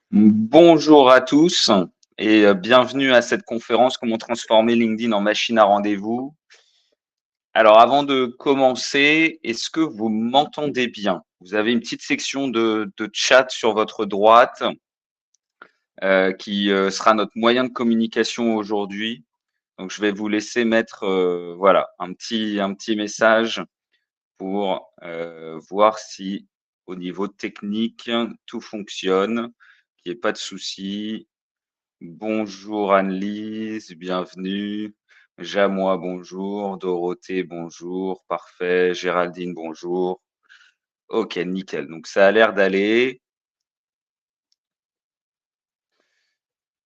Bonjour à tous et bienvenue à cette conférence «Comment transformer LinkedIn en machine à rendez-vous». Alors avant de commencer, est-ce que vous m'entendez bien? Vous avez une petite section de chat sur votre droite, qui, sera notre moyen de communication aujourd'hui. Donc je vais vous laisser mettre, voilà, un petit message pour, voir si au niveau technique, tout fonctionne, qu'il y ait pas de soucis. Bonjour Annelise, bienvenue. Jamois, bonjour. Dorothée, bonjour. Parfait. Géraldine, bonjour. Ok, nickel. Donc ça a l'air d'aller.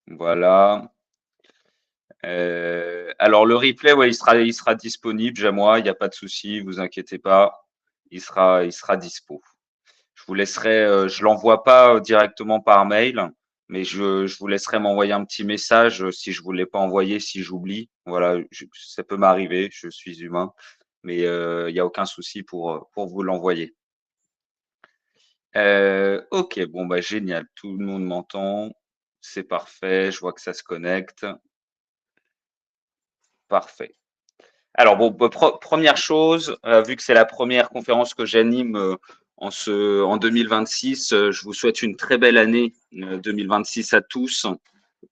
Voilà. Alors le replay, ouais, il sera disponible, Jamois, il n'y a pas de souci, vous inquiétez pas. Il sera dispo. Je vous laisserai, je l'envoie pas directement par mail, mais je vous laisserai m'envoyer un petit message si je vous l'ai pas envoyé, si j'oublie. Voilà, ça peut m'arriver, je suis humain, mais il y a aucun souci pour vous l'envoyer. Ok, bon bah génial, tout le monde m'entend, c'est parfait, je vois que ça se connecte, parfait. Alors bon, bah, première chose, vu que c'est la première conférence que j'anime en 2026, je vous souhaite une très belle année 2026 à tous,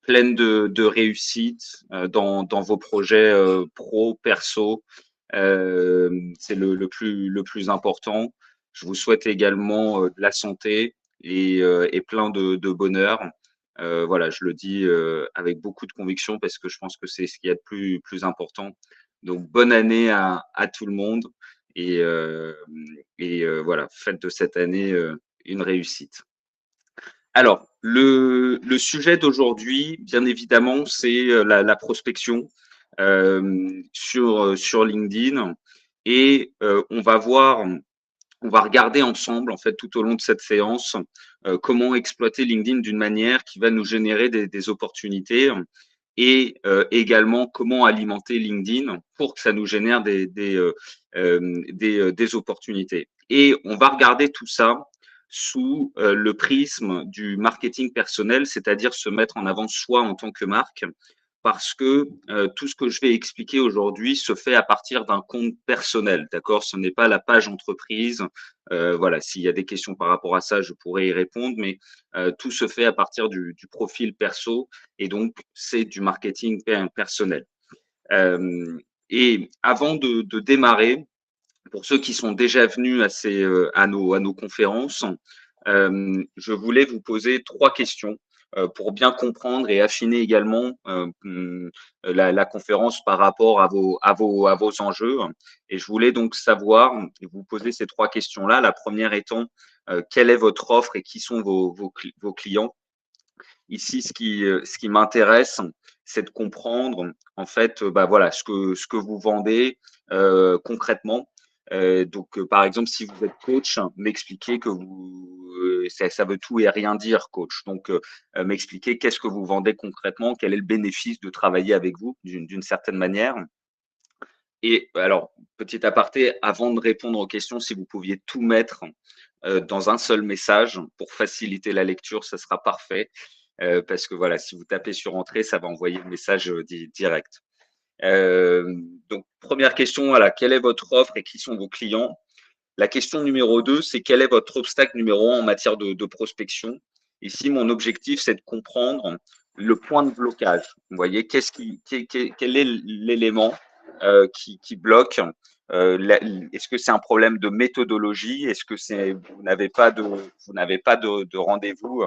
pleine de réussite dans vos projets pro, perso. C'est le plus important. Je vous souhaite également de la santé et plein de bonheur. Voilà, je le dis avec beaucoup de conviction parce que je pense que c'est ce qu'il y a de plus important. Donc, bonne année à tout le monde et voilà, faites de cette année une réussite. Alors, le sujet d'aujourd'hui, bien évidemment, c'est la prospection sur LinkedIn et on va regarder ensemble, en fait, tout au long de cette séance, comment exploiter LinkedIn d'une manière qui va nous générer des opportunités et également comment alimenter LinkedIn pour que ça nous génère des opportunités. Et on va regarder tout ça sous le prisme du marketing personnel, c'est-à-dire se mettre en avant soi en tant que marque, parce que tout ce que je vais expliquer aujourd'hui se fait à partir d'un compte personnel, d'accord? Ce n'est pas la page entreprise. Voilà, s'il y a des questions par rapport à ça, je pourrais y répondre, mais tout se fait à partir du profil perso et donc c'est du marketing personnel. Euh, et avant de démarrer, pour ceux qui sont déjà venus à nos conférences, je voulais vous poser trois questions pour bien comprendre et affiner également la conférence par rapport à vos enjeux. Et je voulais donc savoir, vous poser ces trois questions-là. La première étant, quelle est votre offre et qui sont vos clients? Ici, ce qui m'intéresse, c'est de comprendre en fait, bah voilà, ce que vous vendez concrètement. Donc, par exemple, si vous êtes coach, m'expliquer que ça veut tout et rien dire, coach. Donc, m'expliquer qu'est-ce que vous vendez concrètement, quel est le bénéfice de travailler avec vous d'une certaine manière. Et alors, petit aparté, avant de répondre aux questions, si vous pouviez tout mettre dans un seul message pour faciliter la lecture, ça sera parfait. Parce que voilà, si vous tapez sur entrée, ça va envoyer le message direct. Donc, première question, voilà, quelle est votre offre et qui sont vos clients? La question numéro 2, c'est quel est votre obstacle numéro 1 en matière de prospection? Ici, mon objectif, c'est de comprendre le point de blocage. Vous voyez, quel est l'élément qui bloque? Est-ce que c'est un problème de méthodologie? Est-ce que vous n'avez pas de rendez-vous?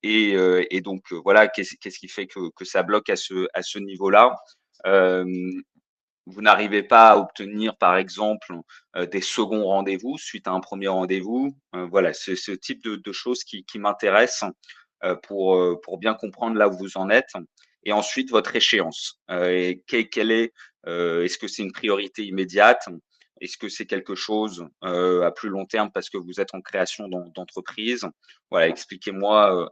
Et donc, voilà, qu'est-ce qui fait que ça bloque à ce niveau-là? Euh, vous n'arrivez pas à obtenir, par exemple, des seconds rendez-vous suite à un premier rendez-vous. Voilà, c'est ce type de choses qui m'intéressent pour bien comprendre là où vous en êtes. Et ensuite, votre échéance. Et est-ce que c'est une priorité immédiate? Est-ce que c'est quelque chose à plus long terme parce que vous êtes en création d'entreprise? Voilà, expliquez-moi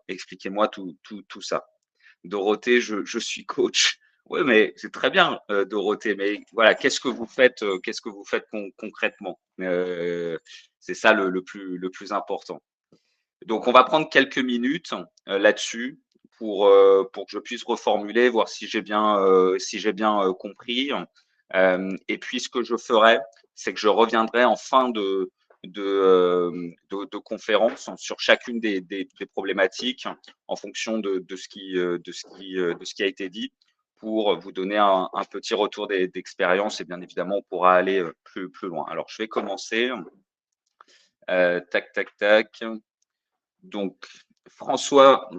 tout ça. Dorothée, je suis coach. Oui, mais c'est très bien, Dorothée. Mais voilà, qu'est-ce que vous faites concrètement? C'est ça le plus important. Donc, on va prendre quelques minutes là-dessus pour que je puisse reformuler, voir si j'ai bien compris. Et puis, ce que je ferai, c'est que je reviendrai en fin de conférence sur chacune des problématiques en fonction de ce qui a été dit pour vous donner un petit retour d'expérience et bien évidemment, on pourra aller plus loin. Alors, je vais commencer. Tac, tac, tac. Donc, François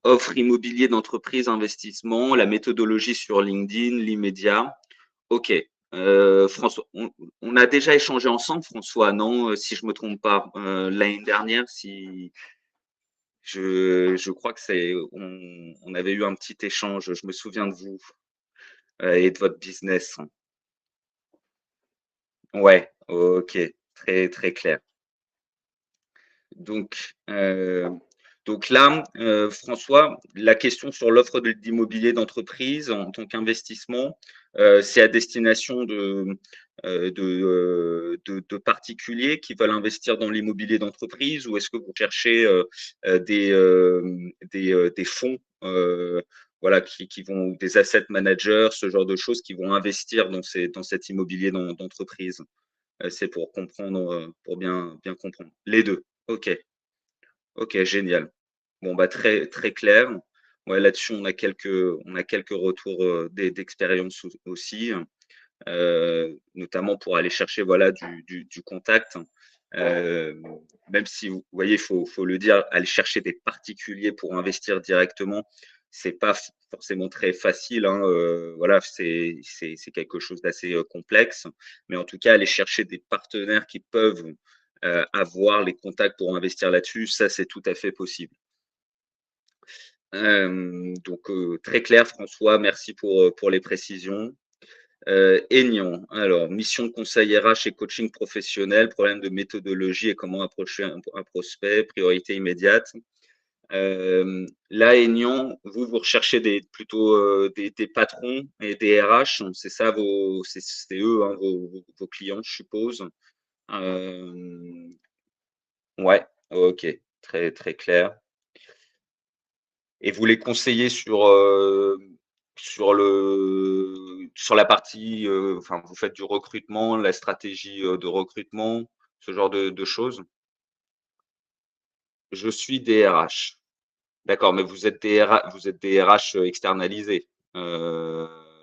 offre immobilier d'entreprise, investissement, la méthodologie sur LinkedIn, l'immédiat. OK. François, on a déjà échangé ensemble, François, non? Si je me trompe pas, l'année dernière, si je crois que on avait eu un petit échange. Je me souviens de vous et de votre business. Ouais, OK, très très clair. Donc, euh, donc là, François, la question sur l'offre d'immobilier d'entreprise en tant qu'investissement, c'est à destination de particuliers qui veulent investir dans l'immobilier d'entreprise ou est-ce que vous cherchez des fonds voilà, qui vont, des asset managers, ce genre de choses, qui vont investir dans cet immobilier d'entreprise? C'est pour comprendre, pour bien comprendre. Les deux. OK. OK, génial. Bon, bah, très très clair. Ouais, là-dessus, on a quelques retours, d'expérience aussi, notamment pour aller chercher, voilà, du contact. Heu, Même si vous voyez, faut le dire, aller chercher des particuliers pour investir directement, c'est pas forcément très facile, hein, voilà, c'est quelque chose d'assez, complexe. Mais en tout cas, aller chercher des partenaires qui peuvent, avoir les contacts pour investir là-dessus, ça, c'est tout à fait possible. Donc, très clair, François, merci pour les précisions. Aignan, alors, mission de conseil RH et coaching professionnel, problème de méthodologie et comment approcher un prospect, priorité immédiate. Là, Aignan, vous recherchez plutôt des patrons et des RH, c'est ça c'est eux, hein, vos clients, je suppose. Euh, ouais, ok, très très clair. Et vous les conseillez sur la partie, enfin, vous faites du recrutement, la stratégie de recrutement, ce genre de choses? Je suis DRH. D'accord, mais vous êtes DRH externalisés,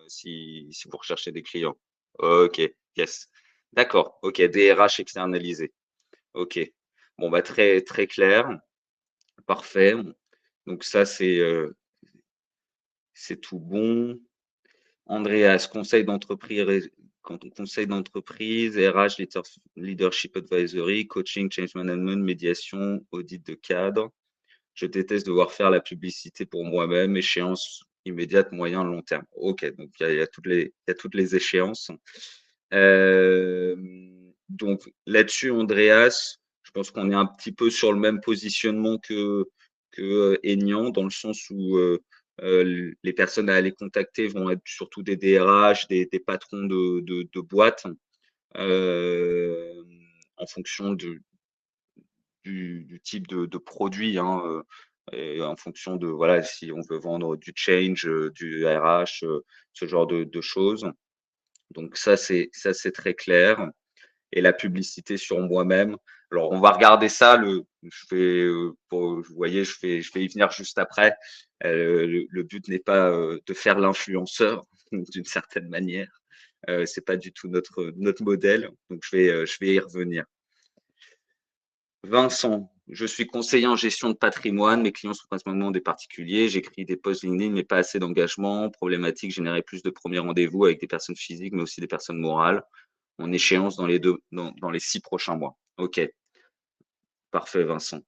si vous recherchez des clients. OK, yes. D'accord, OK, DRH externalisé. OK. Bon, bah, très très clair, parfait. Donc ça, c'est tout bon. Andreas, conseil d'entreprise, RH, leadership advisory, coaching, change management, médiation, audit de cadre. Je déteste devoir faire la publicité pour moi-même, échéance immédiate, moyen, long terme. Ok, donc il y a toutes les échéances. Euh, donc là-dessus, Andreas, je pense qu'on est un petit peu sur le même positionnement que Aignan, dans le sens où les personnes à aller contacter vont être surtout des DRH, des patrons de boîtes, euh, en fonction du type de produit, hein, et en fonction de, voilà, si on veut vendre du change, du RH, ce genre de choses. Donc ça, c'est très clair. Et la publicité sur moi-même. Alors, on va regarder ça. Vous voyez, je vais y venir juste après. Le but n'est pas de faire l'influenceur d'une certaine manière. C'est pas du tout notre modèle. Donc, je vais y revenir. Vincent, je suis conseiller en gestion de patrimoine. Mes clients sont principalement des particuliers. J'écris des posts LinkedIn, mais pas assez d'engagement. Problématique, générer plus de premiers rendez-vous avec des personnes physiques, mais aussi des personnes morales. En échéance dans les 6 prochains mois. OK, parfait, Vincent.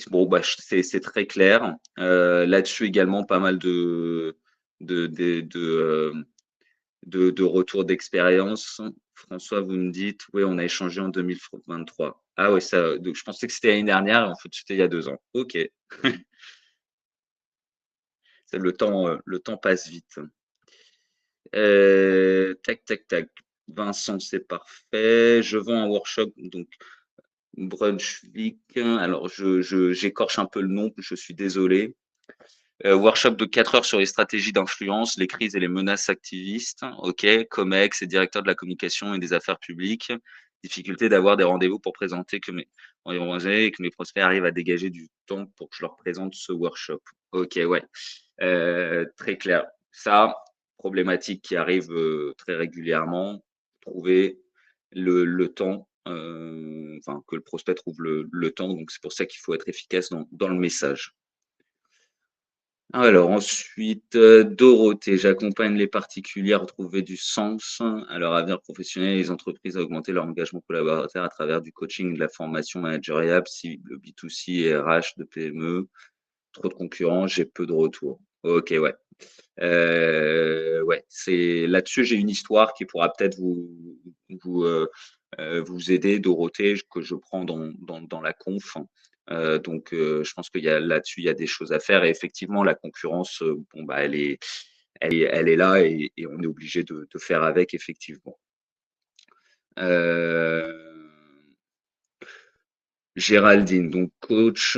Bon, bah, c'est très clair. Là-dessus également, pas mal de, de, de, euh, de retours d'expérience. François, vous me dites, oui, on a échangé en 2023. Ah oui, ça, donc je pensais que c'était l'année dernière, en fait, c'était il y a 2 ans. OK. Le temps passe vite. Tac, tac, tac. Vincent, c'est parfait. Je vends un workshop, donc Brunswick, alors j'écorche un peu le nom, je suis désolé. Workshop de 4 heures sur les stratégies d'influence, les crises et les menaces activistes. OK. COMEX et directeur de la communication et des affaires publiques. Difficulté d'avoir des rendez-vous pour présenter et que mes prospects arrivent à dégager du temps pour que je leur présente ce workshop. OK, ouais. Très clair. Ça, problématique qui arrive très régulièrement. Trouver le temps, enfin que le prospect trouve le temps. Donc c'est pour ça qu'il faut être efficace dans le message. Alors ensuite, Dorothée, j'accompagne les particuliers à retrouver du sens à leur avenir professionnel et les entreprises à augmenter leur engagement collaborateur à travers du coaching et de la formation managériale, cible B2C et RH de PME. Trop de concurrence, j'ai peu de retours. OK, ouais. Ouais, c'est là-dessus, j'ai une histoire qui pourra peut-être vous, vous aider, Dorothée, que je prends dans la conf. Donc, je pense qu'il y a là-dessus, il y a des choses à faire et effectivement, la concurrence, bon, bah, elle est là et on est obligé de faire avec effectivement. Heu, Géraldine, donc coach,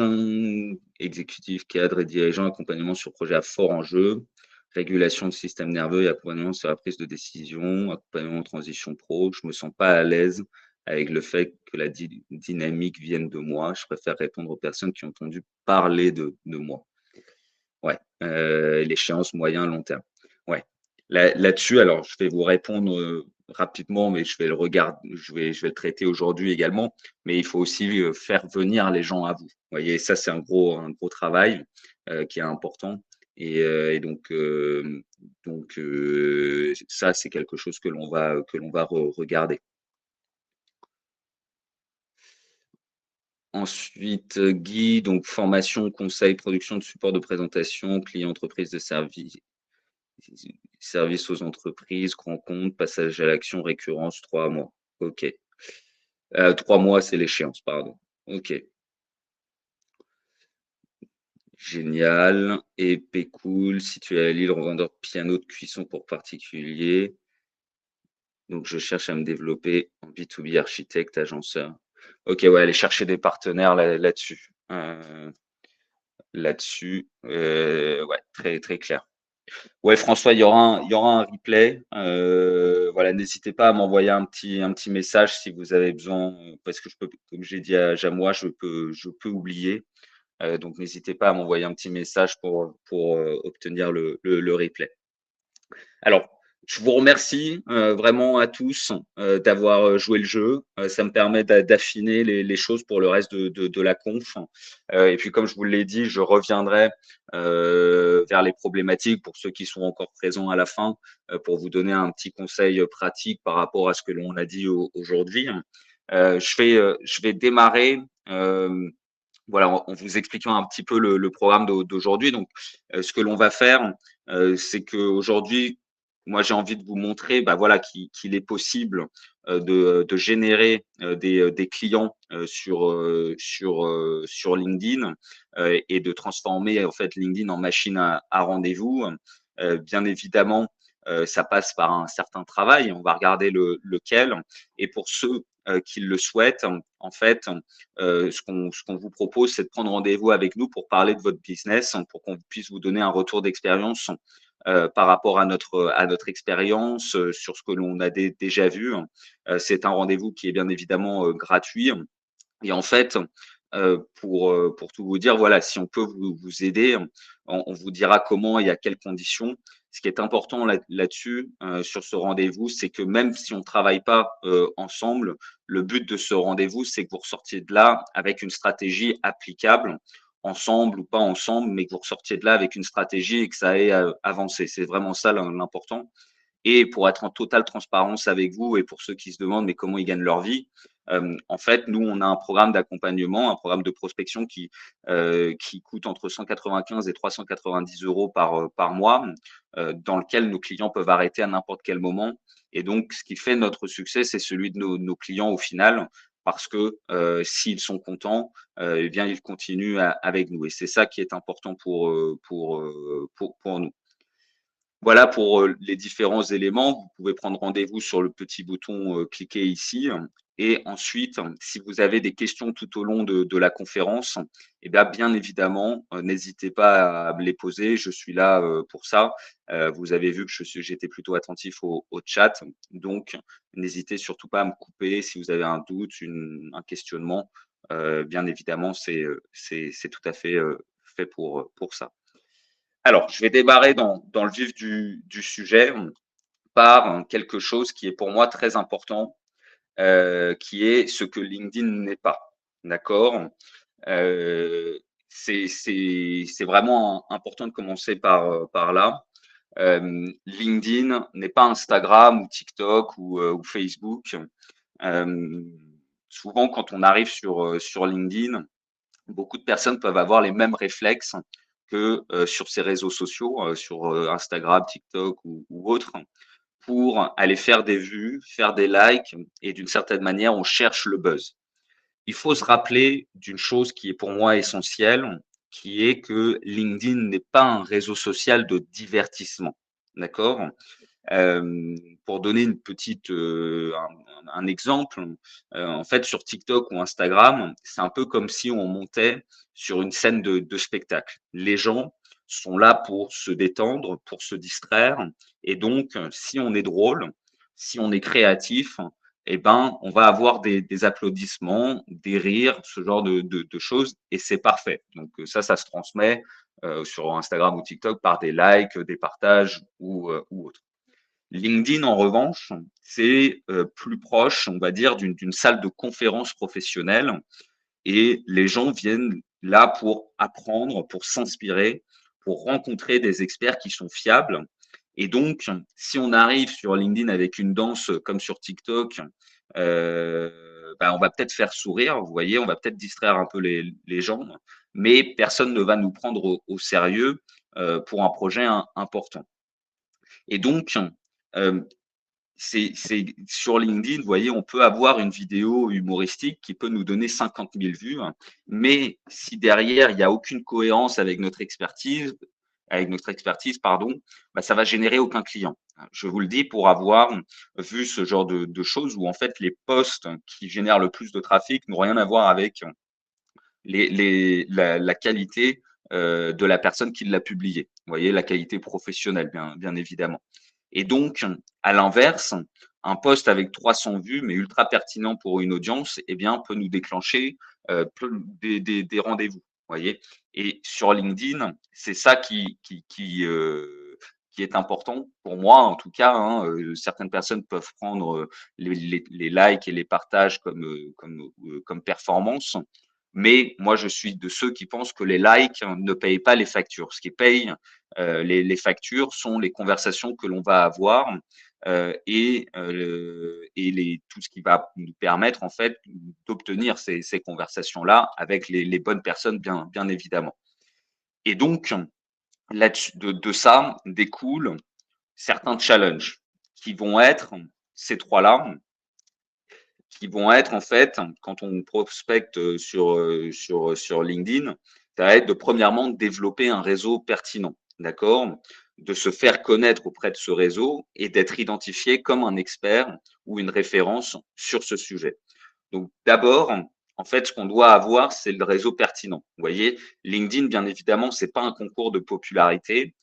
exécutif, cadre et dirigeant, accompagnement sur projet à fort enjeu, régulation du système nerveux et accompagnement sur la prise de décision, accompagnement en transition pro. Je me sens pas à l'aise avec le fait que la dynamique vienne de moi. Je préfère répondre aux personnes qui ont entendu parler de moi. Ouais, l'échéance moyen, long terme. Ouais. Là-dessus, alors je vais vous répondre, rapidement, mais je vais le traiter aujourd'hui également, mais il faut aussi, faire venir les gens à vous. Vous voyez? Ça, c'est un gros travail, qui est important et donc ça, c'est quelque chose que l'on va regarder. Ensuite, Guy, donc formation, conseil, production de support de présentation, client, entreprise de service aux entreprises, grand compte, passage à l'action, récurrence, 3 mois. OK. 3 mois, c'est l'échéance, pardon. OK, génial. Épée cool, situé à Lille, revendeur de piano de cuisson pour particuliers. Donc je cherche à me développer en B2B, architecte, agenceur. OK, ouais, aller chercher des partenaires là-dessus. Ouais, très, très clair. Ouais, François, il y aura un replay. Voilà, n'hésitez pas à m'envoyer un petit message si vous avez besoin, parce que comme j'ai dit à Jamois, je peux oublier. Donc n'hésitez pas à m'envoyer un petit message pour obtenir le replay. Alors, je vous remercie vraiment à tous d'avoir joué le jeu. Ça me permet d'affiner les choses pour le reste de la conf. Et puis, comme je vous l'ai dit, je reviendrai vers les problématiques pour ceux qui sont encore présents à la fin, pour vous donner un petit conseil pratique par rapport à ce que l'on a dit aujourd'hui. Je vais démarrer. Voilà, en vous expliquant un petit peu le programme d'aujourd'hui. Donc, ce que l'on va faire, c'est qu'aujourd'hui, moi, j'ai envie de vous montrer, bah, voilà, qu'il est possible de générer des clients sur LinkedIn et de transformer en fait LinkedIn en machine à rendez-vous. Bien évidemment, ça passe par un certain travail. On va regarder lequel. Et pour ceux qui le souhaitent, en fait, ce qu'on vous propose, c'est de prendre rendez-vous avec nous pour parler de votre business, pour qu'on puisse vous donner un retour d'expérience par rapport à notre expérience sur ce que l'on a déjà vu. C'est un rendez-vous qui est bien évidemment gratuit. Et en fait, pour tout vous dire, voilà, si on peut vous aider, on vous dira comment et à quelles conditions. Ce qui est important là-dessus, sur ce rendez-vous, c'est que même si on ne travaille pas ensemble, le but de ce rendez-vous, c'est que vous ressortiez de là avec une stratégie applicable, ensemble ou pas ensemble, mais que vous ressortiez de là avec une stratégie et que ça ait avancé. C'est vraiment ça l'important. Et pour être en totale transparence avec vous et pour ceux qui se demandent mais comment ils gagnent leur vie, en fait, nous, on a un programme d'accompagnement, un programme de prospection qui coûte entre 195 et 390 euros par mois, dans lequel nos clients peuvent arrêter à n'importe quel moment. Et donc, ce qui fait notre succès, c'est celui de nos clients au final, parce que s'ils sont contents, eh bien, ils continuent avec nous. Et c'est ça qui est important pour nous. Voilà pour les différents éléments. Vous pouvez prendre rendez-vous sur le petit bouton cliquez ici. Et ensuite, si vous avez des questions tout au long de la conférence, eh bien évidemment, n'hésitez pas à me les poser. Je suis là pour ça. Vous avez vu que j'étais plutôt attentif au chat. Donc, n'hésitez surtout pas à me couper si vous avez un doute, un questionnement. Bien évidemment, c'est tout à fait fait pour ça. Alors, je vais démarrer dans le vif du sujet par quelque chose qui est pour moi très important, qui est ce que LinkedIn n'est pas. D'accord? C'est vraiment important de commencer par là. LinkedIn n'est pas Instagram ou TikTok ou Facebook. Euh, Souvent, quand on arrive sur LinkedIn, beaucoup de personnes peuvent avoir les mêmes réflexes que sur ces réseaux sociaux, sur Instagram, TikTok ou autres, pour aller faire des vues, faire des likes, et d'une certaine manière, on cherche le buzz. Il faut se rappeler d'une chose qui est pour moi essentielle, qui est que LinkedIn n'est pas un réseau social de divertissement. D'accord? Pour donner une petite, un exemple, en fait, sur TikTok ou Instagram, c'est un peu comme si on montait sur une scène de spectacle. Les gens sont là pour se détendre, pour se distraire, et donc, si on est drôle, si on est créatif, eh ben, on va avoir des applaudissements, des rires, ce genre de choses, et c'est parfait. Donc ça se transmet sur Instagram ou TikTok par des likes, des partages ou autre. LinkedIn, en revanche, c'est plus proche, on va dire, d'une salle de conférence professionnelle, et les gens viennent là pour apprendre, pour s'inspirer, pour rencontrer des experts qui sont fiables. Et donc, si on arrive sur LinkedIn avec une danse comme sur TikTok, on va peut-être faire sourire, vous voyez, on va peut-être distraire un peu les gens, mais personne ne va nous prendre au sérieux pour un projet important. Et donc, euh, c'est sur LinkedIn, vous voyez, on peut avoir une vidéo humoristique qui peut nous donner 50 000 vues, hein, mais si derrière, il n'y a aucune cohérence avec notre expertise, pardon, bah, ça va générer aucun client. Je vous le dis pour avoir vu ce genre de choses où en fait les posts qui génèrent le plus de trafic n'ont rien à voir avec la qualité de la personne qui l'a publié. Vous voyez, la qualité professionnelle, bien évidemment. Et donc, à l'inverse, un post avec 300 vues, mais ultra pertinent pour une audience, eh bien, peut nous déclencher des rendez-vous. Voyez. Et sur LinkedIn, c'est ça qui est important pour moi, en tout cas. Hein, certaines personnes peuvent prendre les likes et les partages comme performance. Mais moi, je suis de ceux qui pensent que les likes ne payent pas les factures. Ce qui paye les factures sont les conversations que l'on va avoir et tout ce qui va nous permettre en fait d'obtenir ces conversations-là avec les bonnes personnes, bien évidemment. Et donc, là de ça découlent certains challenges qui vont être ces trois-là, qui vont être en fait, quand on prospecte sur LinkedIn, ça va être de premièrement développer un réseau pertinent, d'accord? De se faire connaître auprès de ce réseau et d'être identifié comme un expert ou une référence sur ce sujet. Donc d'abord, en fait, ce qu'on doit avoir, c'est le réseau pertinent. Vous voyez, LinkedIn, bien évidemment, c'est pas un concours de popularité.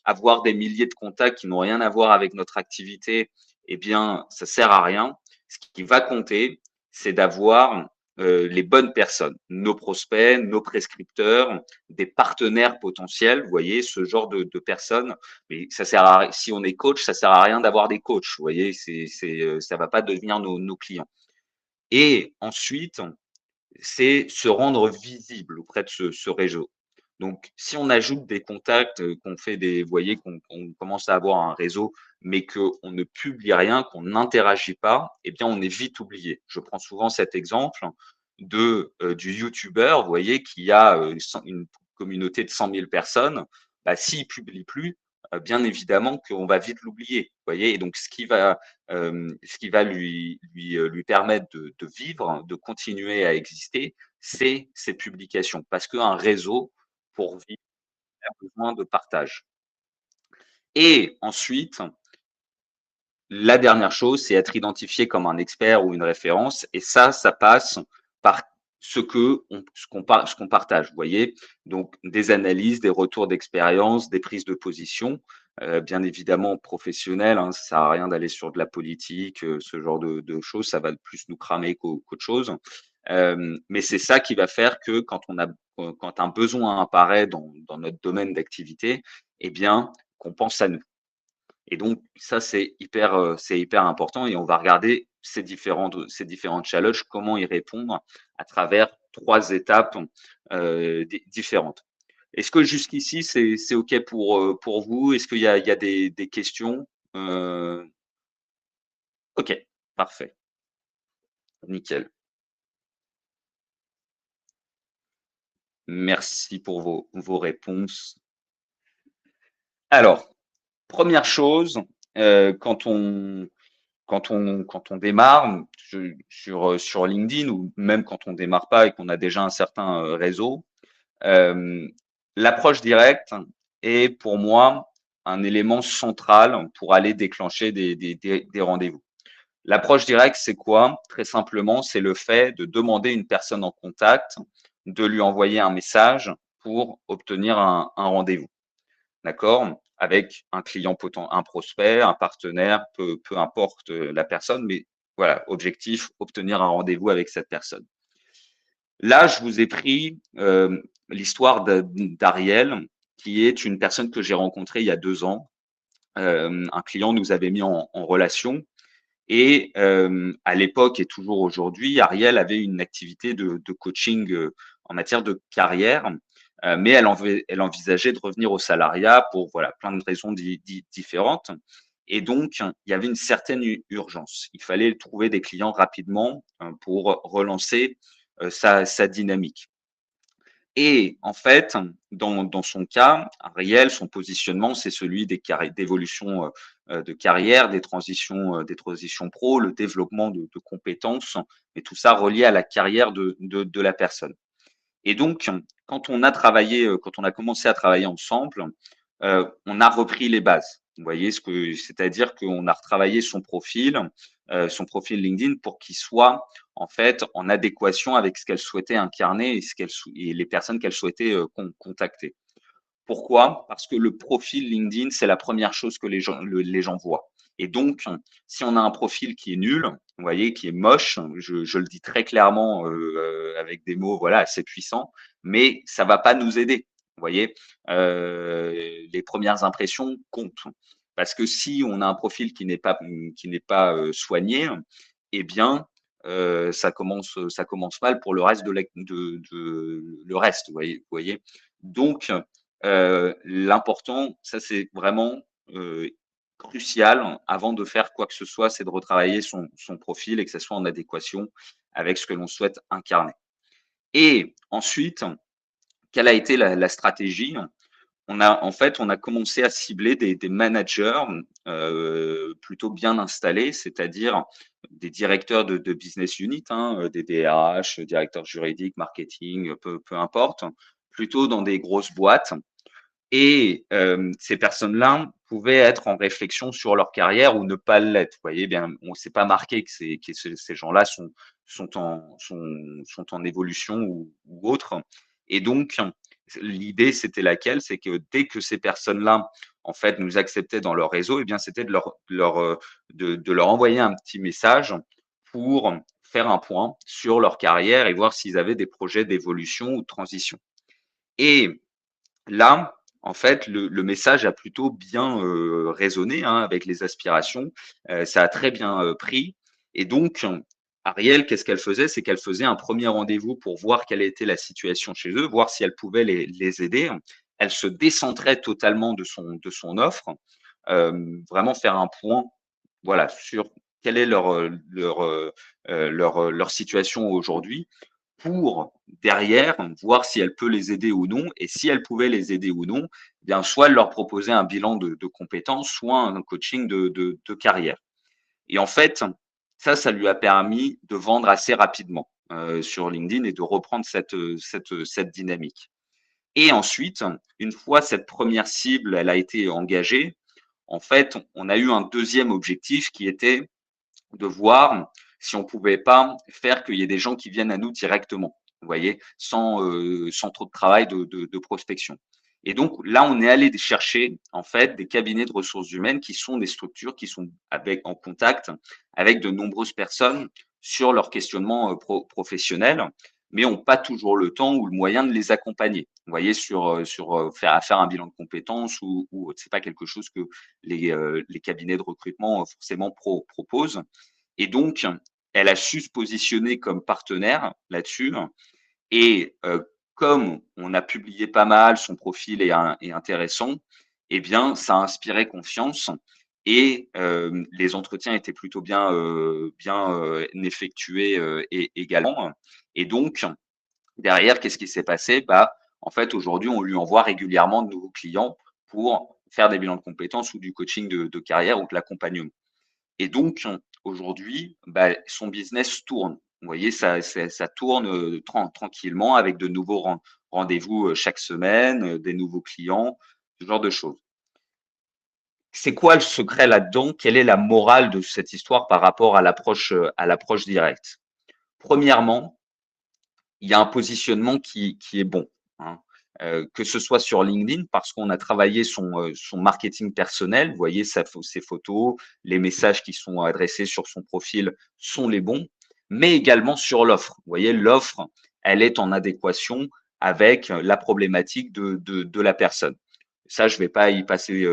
Avoir des milliers de contacts qui n'ont rien à voir avec notre activité, eh bien, ça sert à rien. Ce qui va compter, c'est d'avoir les bonnes personnes, nos prospects, nos prescripteurs, des partenaires potentiels, vous voyez, ce genre de personnes. Mais ça sert à, si on est coach, ça sert à rien d'avoir des coachs, vous voyez, ça va pas devenir nos clients. Et ensuite, c'est se rendre visible auprès de ce réseau. Donc, si on ajoute des contacts, qu'on fait des, vous voyez, qu'on commence à avoir un réseau, mais qu'on ne publie rien, qu'on n'interagit pas, eh bien, on est vite oublié. Je prends souvent cet exemple du youtubeur, vous voyez, qui a une communauté de 100 000 personnes. Bah, s'il publie plus, bien évidemment qu'on va vite l'oublier. Vous voyez, et donc ce qui va lui permettre de vivre, de continuer à exister, c'est ces publications. Parce qu'un réseau, pour vivre, a besoin de partage. Et ensuite, la dernière chose, c'est être identifié comme un expert ou une référence. Et ça passe par ce qu'on partage, vous voyez. Donc, des analyses, des retours d'expérience, des prises de position, bien évidemment professionnelles. Hein, ça sert à rien d'aller sur de la politique, ce genre de choses. Ça va plus nous cramer qu'autre chose. Mais c'est ça qui va faire que quand un besoin apparaît dans notre domaine d'activité, eh bien, qu'on pense à nous. Et donc, ça, c'est hyper important et on va regarder ces différents challenges, comment y répondre à travers 3 étapes différentes. Est-ce que jusqu'ici, c'est OK pour vous? Est-ce qu'il y a des questions? Euh, OK, parfait, nickel. Merci pour vos réponses. Alors, première chose, quand on démarre sur LinkedIn ou même quand on démarre pas et qu'on a déjà un certain réseau, l'approche directe est pour moi un élément central pour aller déclencher des rendez-vous. L'approche directe, c'est quoi? Très simplement, c'est le fait de demander une personne en contact, de lui envoyer un message pour obtenir un rendez-vous. D'accord? Avec un client un prospect, un partenaire, peu importe la personne, mais voilà, objectif, obtenir un rendez-vous avec cette personne. Là, je vous ai pris l'histoire d'Ariel, qui est une personne que j'ai rencontrée il y a 2 ans. Un client nous avait mis en relation et à l'époque et toujours aujourd'hui, Ariel avait une activité de coaching en matière de carrière, mais elle envisageait de revenir au salariat pour voilà plein de raisons différentes. Et donc, il y avait une certaine urgence. Il fallait trouver des clients rapidement pour relancer sa dynamique. Et en fait, dans son cas, Ariel, son positionnement, c'est celui d'évolution de carrière, des transitions pro, le développement de compétences, et tout ça relié à la carrière de la personne. Et donc, quand on a commencé à travailler ensemble, on a repris les bases. Vous voyez c'est-à-dire qu'on a retravaillé son profil LinkedIn pour qu'il soit en fait en adéquation avec ce qu'elle souhaitait incarner et les personnes qu'elle souhaitait contacter. Pourquoi? Parce que le profil LinkedIn, c'est la première chose que les gens voient. Et donc, si on a un profil qui est nul, vous voyez, qui est moche, je le dis très clairement avec des mots voilà assez puissants, mais ça va pas nous aider. Vous voyez, les premières impressions comptent. Parce que si on a un profil qui n'est pas soigné, eh bien, ça commence mal pour le reste le reste. Vous voyez. Donc, l'important, ça c'est vraiment crucial avant de faire quoi que ce soit, c'est de retravailler son profil et que ça soit en adéquation avec ce que l'on souhaite incarner. Et ensuite, quelle a été la stratégie? En fait, on a commencé à cibler des managers plutôt bien installés, c'est-à-dire des directeurs de business unit, hein, des DRH, directeurs juridiques, marketing, peu importe, plutôt dans des grosses boîtes et ces personnes-là pouvaient être en réflexion sur leur carrière ou ne pas l'être. Vous voyez bien, on s'est pas marqué que ces gens-là sont en évolution ou autre. Et donc, l'idée, c'était laquelle? C'est que dès que ces personnes-là, en fait, nous acceptaient dans leur réseau, eh bien, c'était de leur envoyer un petit message pour faire un point sur leur carrière et voir s'ils avaient des projets d'évolution ou de transition. Et là, en fait, le message a plutôt bien résonné avec les aspirations. Ça a très bien pris. Et donc, Ariel, qu'est-ce qu'elle faisait? C'est qu'elle faisait un premier rendez-vous pour voir quelle était la situation chez eux, voir si elle pouvait les aider. Elle se décentrait totalement de son offre, vraiment faire un point, voilà, sur quelle est leur situation aujourd'hui pour derrière voir si elle peut les aider ou non. Et si elle pouvait les aider ou non, eh bien soit elle leur proposait un bilan de compétences, soit un coaching de carrière. Et en fait, ça lui a permis de vendre assez rapidement sur LinkedIn et de reprendre cette dynamique. Et ensuite, une fois cette première cible, elle a été engagée, en fait, on a eu un deuxième objectif qui était de voir si on pouvait pas faire qu'il y ait des gens qui viennent à nous directement, vous voyez, sans trop de travail de prospection. Et donc là, on est allé chercher en fait des cabinets de ressources humaines qui sont des structures qui sont en contact avec de nombreuses personnes sur leur questionnement professionnel, mais n'ont pas toujours le temps ou le moyen de les accompagner. Vous voyez, sur faire un bilan de compétences ou c'est pas quelque chose que les cabinets de recrutement forcément proposent. Et donc, elle a su se positionner comme partenaire là-dessus. Et comme on a publié pas mal, son profil est intéressant, eh bien, ça a inspiré confiance et les entretiens étaient plutôt bien effectués également. Et donc, derrière, qu'est-ce qui s'est passé? Bah, en fait, aujourd'hui, on lui envoie régulièrement de nouveaux clients pour faire des bilans de compétences ou du coaching de carrière ou de l'accompagnement. Et donc, aujourd'hui, bah, son business tourne. Vous voyez, ça tourne tranquillement avec de nouveaux rendez-vous chaque semaine, des nouveaux clients, ce genre de choses. C'est quoi le secret là-dedans? Quelle est la morale de cette histoire par rapport à l'approche directe? Premièrement, il y a un positionnement qui est bon, hein. Que ce soit sur LinkedIn parce qu'on a travaillé son marketing personnel. Vous voyez ses photos, les messages qui sont adressés sur son profil sont les bons, mais également sur l'offre. Vous voyez, l'offre, elle est en adéquation avec la problématique de la personne. Ça, je vais pas y passer,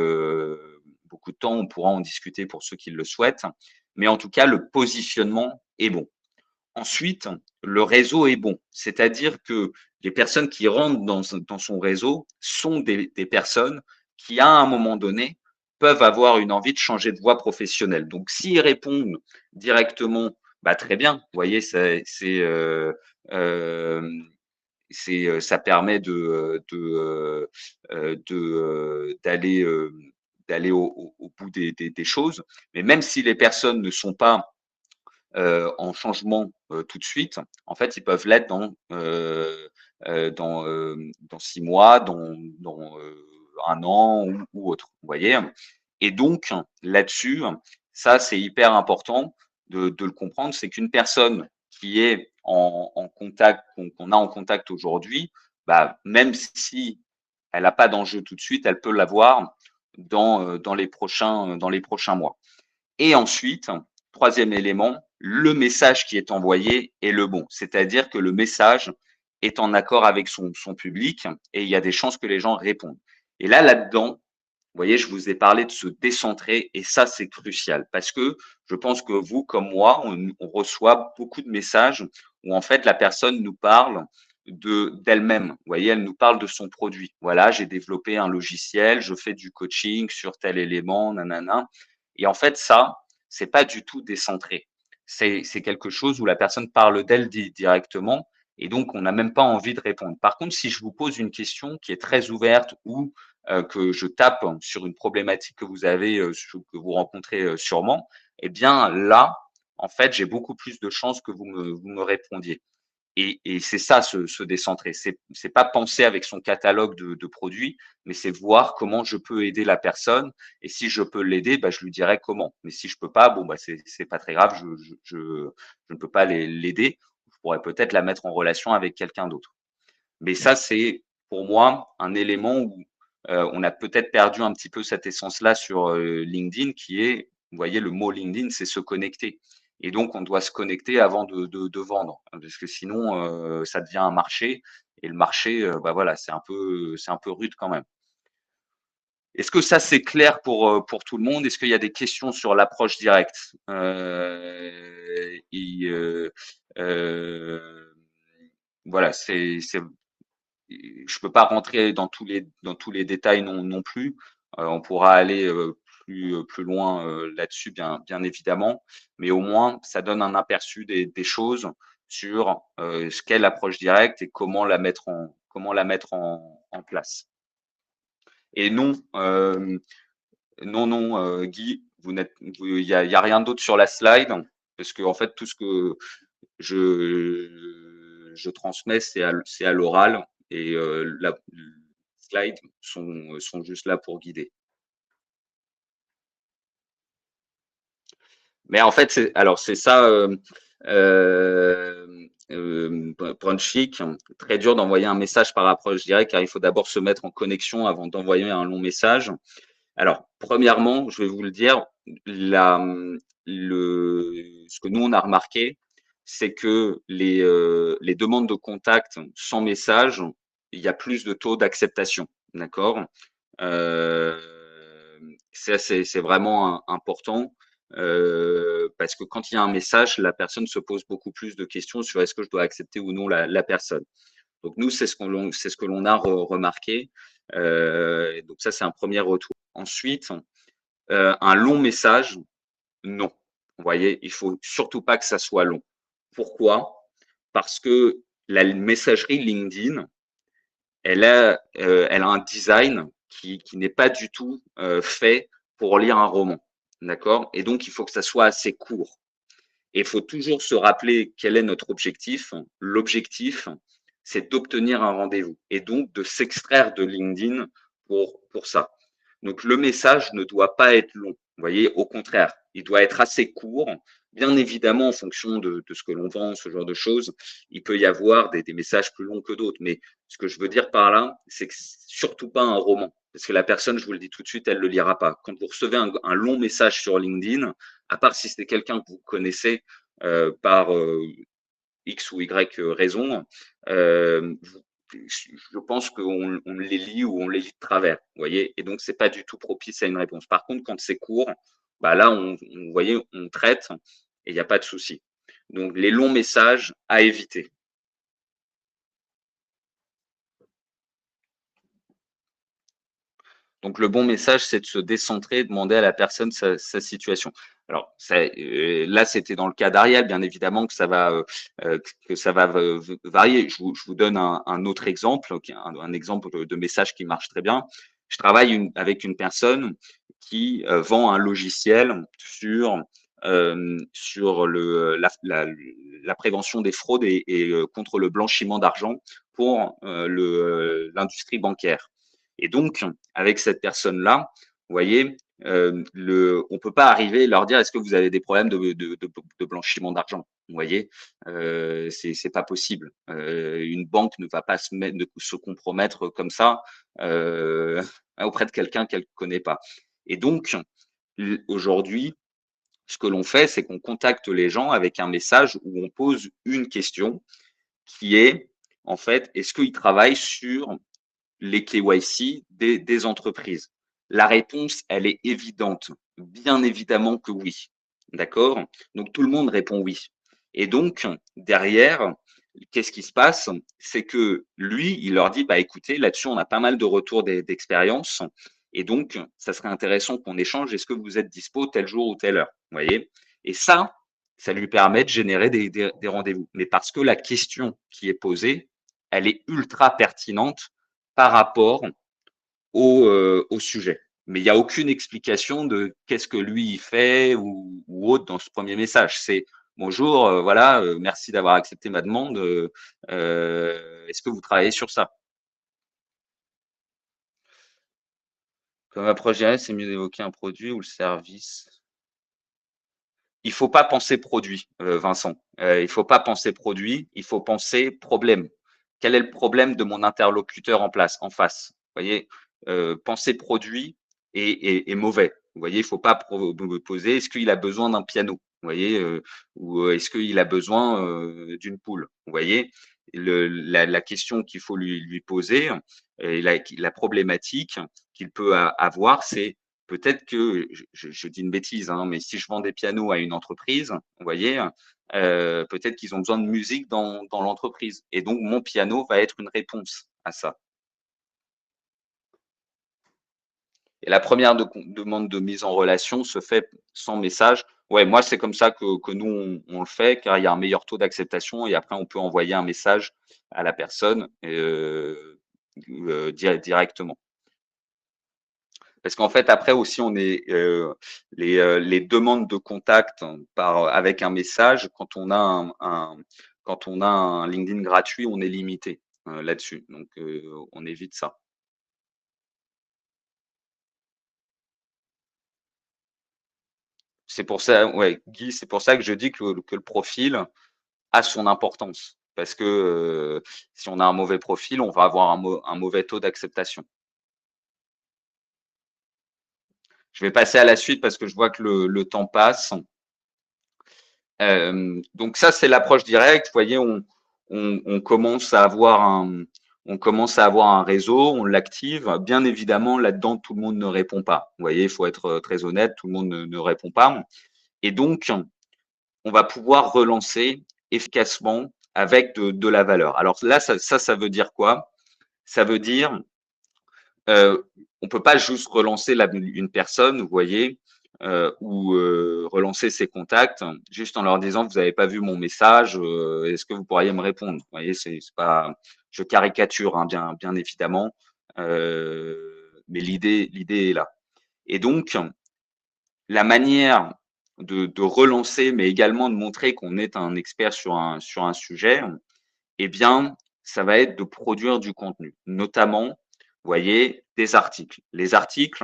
beaucoup de temps. On pourra en discuter pour ceux qui le souhaitent, mais en tout cas, le positionnement est bon. Ensuite, le réseau est bon. C'est-à-dire que les personnes qui rentrent dans son réseau sont des personnes qui, à un moment donné, peuvent avoir une envie de changer de voie professionnelle. Donc, s'ils répondent directement, bah, très bien. Vous voyez, ça permet d'aller au bout des choses. Mais même si les personnes ne sont pas en changement tout de suite, en fait, ils peuvent l'être dans 6 mois, dans 1 an ou autre, vous voyez? Et donc là-dessus, ça, c'est hyper important de le comprendre, c'est qu'une personne qui est en contact qu'on a en contact aujourd'hui, bah, même si elle n'a pas d'enjeu tout de suite, elle peut l'avoir dans les prochains mois. Et ensuite, troisième élément, le message qui est envoyé est le bon. C'est-à-dire que le message est en accord avec son public et il y a des chances que les gens répondent. Et là-dedans, vous voyez, je vous ai parlé de se décentrer et ça, c'est crucial parce que je pense que vous, comme moi, on reçoit beaucoup de messages où en fait la personne nous parle d'elle-même. Vous voyez, elle nous parle de son produit. Voilà, j'ai développé un logiciel, je fais du coaching sur tel élément, nanana. Et en fait, ça, c'est pas du tout décentré. C'est quelque chose où la personne parle d'elle directement et donc on n'a même pas envie de répondre. Par contre, si je vous pose une question qui est très ouverte ou que je tape sur une problématique que vous avez, que vous rencontrez sûrement, eh bien là, en fait, j'ai beaucoup plus de chances que vous me répondiez. Et c'est ça, se décentrer. C'est pas penser avec son catalogue de produits, mais c'est voir comment je peux aider la personne. Et si je peux l'aider, bah, je lui dirai comment. Mais si je peux pas, bon, bah, c'est pas très grave, je ne peux pas l'aider. Je pourrais peut-être la mettre en relation avec quelqu'un d'autre. Mais ça, c'est pour moi un élément où on a peut-être perdu un petit peu cette essence-là sur LinkedIn qui est, vous voyez, le mot LinkedIn, c'est se connecter. Et donc, on doit se connecter avant de vendre, parce que sinon, ça devient un marché. Et le marché, bah voilà, c'est un peu rude quand même. Est-ce que ça, c'est clair pour tout le monde? Est-ce qu'il y a des questions sur l'approche directe? Voilà, je peux pas rentrer dans tous les détails non plus. On pourra aller plus loin là-dessus, bien évidemment, mais au moins ça donne un aperçu des choses sur ce qu'est l'approche directe et comment la mettre en place. Et non, non, Guy, il y a rien d'autre sur la slide parce que en fait tout ce que je transmets, c'est à l'oral et les slides sont juste là pour guider. Mais en fait, alors c'est ça, pour un chic, très dur d'envoyer un message par approche directe, car il faut d'abord se mettre en connexion avant d'envoyer un long message. Alors, premièrement, je vais vous le dire, ce que nous on a remarqué, c'est que les demandes de contact sans message, il y a plus de taux d'acceptation, d'accord? Euh, c'est vraiment important parce que quand il y a un message, la personne se pose beaucoup plus de questions sur est-ce que je dois accepter ou non la personne. Donc nous, c'est ce que l'on a remarqué. Donc ça, c'est un premier retour. Ensuite, un long message, non. Vous voyez, il faut surtout pas que ça soit long. Pourquoi? Parce que la messagerie LinkedIn, elle a un design qui n'est pas du tout fait pour lire un roman. D'accord? Et donc, il faut que ça soit assez court. Et il faut toujours se rappeler quel est notre objectif. L'objectif, c'est d'obtenir un rendez-vous et donc de s'extraire de LinkedIn pour ça. Donc le message ne doit pas être long. Vous voyez, au contraire, il doit être assez court. Bien évidemment, en fonction de ce que l'on vend, ce genre de choses, il peut y avoir des messages plus longs que d'autres. Mais ce que je veux dire par là, c'est que surtout pas un roman. Parce que la personne, je vous le dis tout de suite, elle le lira pas. Quand vous recevez un long message sur LinkedIn, à part si c'est quelqu'un que vous connaissez par X ou Y raison, je pense qu'on les lit ou on les lit de travers, vous voyez, et donc c'est pas du tout propice à une réponse. Par contre, quand c'est court, bah là, vous voyez, on traite et il n'y a pas de souci. Donc les longs messages à éviter. Donc le bon message, c'est de se décentrer, demander à la personne sa situation. Alors là, c'était dans le cas d'Ariel, bien évidemment que ça va varier. Je vous donne un autre exemple, un exemple de message qui marche très bien. Je travaille avec une personne qui vend un logiciel sur la prévention des fraudes et contre le blanchiment d'argent pour l'industrie bancaire. Et donc, avec cette personne-là, vous voyez, on peut pas arriver et leur dire est-ce que vous avez des problèmes de blanchiment d'argent. Vous voyez, c'est pas possible. Une banque ne va pas se compromettre comme ça auprès de quelqu'un qu'elle ne connaît pas. Et donc, aujourd'hui, ce que l'on fait, c'est qu'on contacte les gens avec un message où on pose une question qui est, en fait, est-ce qu'ils travaillent sur les KYC des entreprises? La réponse, elle est évidente. Bien évidemment que oui. D'accord? Donc, tout le monde répond oui. Et donc, derrière, qu'est-ce qui se passe? C'est que lui, il leur dit, bah, écoutez, là-dessus, on a pas mal de retours d'expérience. Et donc, ça serait intéressant qu'on échange. Est-ce que vous êtes dispo tel jour ou telle heure? Vous voyez? Et ça lui permet de générer des rendez-vous. Mais parce que la question qui est posée, elle est ultra pertinente par rapport au sujet. Mais il n'y a aucune explication de qu'est-ce que lui il fait ou autre dans ce premier message. C'est bonjour, voilà, merci d'avoir accepté ma demande. Est-ce que vous travaillez sur ça? Comme approche directe, c'est mieux d'évoquer un produit ou le service. Il faut pas penser produit, Vincent. Il faut pas penser produit, il faut penser problème. Quel est le problème de mon interlocuteur en face? Vous voyez, penser produit est mauvais. Vous voyez, il faut pas poser est-ce qu'il a besoin d'un piano? Vous voyez, ou est-ce qu'il a besoin d'une poule? Vous voyez, la question qu'il faut lui poser et la problématique qu'il peut avoir, c'est peut-être que, je dis une bêtise, hein, mais si je vends des pianos à une entreprise, vous voyez, peut-être qu'ils ont besoin de musique dans l'entreprise. Et donc, mon piano va être une réponse à ça. Et la première demande de mise en relation se fait sans message. Ouais, moi, c'est comme ça que nous, on le fait, car il y a un meilleur taux d'acceptation et après, on peut envoyer un message à la personne directement. Parce qu'en fait, après aussi, on est les demandes de contact avec un message. Quand on a un LinkedIn gratuit, on est limité là-dessus. Donc, on évite ça. C'est pour ça, ouais, Guy, c'est pour ça que je dis que le profil a son importance. Parce que si on a un mauvais profil, on va avoir un mauvais taux d'acceptation. Je vais passer à la suite parce que je vois que le temps passe. Donc ça, c'est l'approche directe. Vous voyez, on commence à avoir on commence à avoir un réseau, on l'active. Bien évidemment, là-dedans, tout le monde ne répond pas. Vous voyez, il faut être très honnête, tout le monde ne répond pas. Et donc, on va pouvoir relancer efficacement avec de la valeur. Alors là, ça veut dire quoi? Ça veut dire on peut pas juste relancer une personne, vous voyez, ou relancer ses contacts juste en leur disant vous avez pas vu mon message, est-ce que vous pourriez me répondre? Vous voyez, c'est pas, je caricature hein, bien évidemment, mais l'idée est là. Et donc la manière de relancer, mais également de montrer qu'on est un expert sur un sujet, eh bien, ça va être de produire du contenu, notamment, vous voyez, des articles. Les articles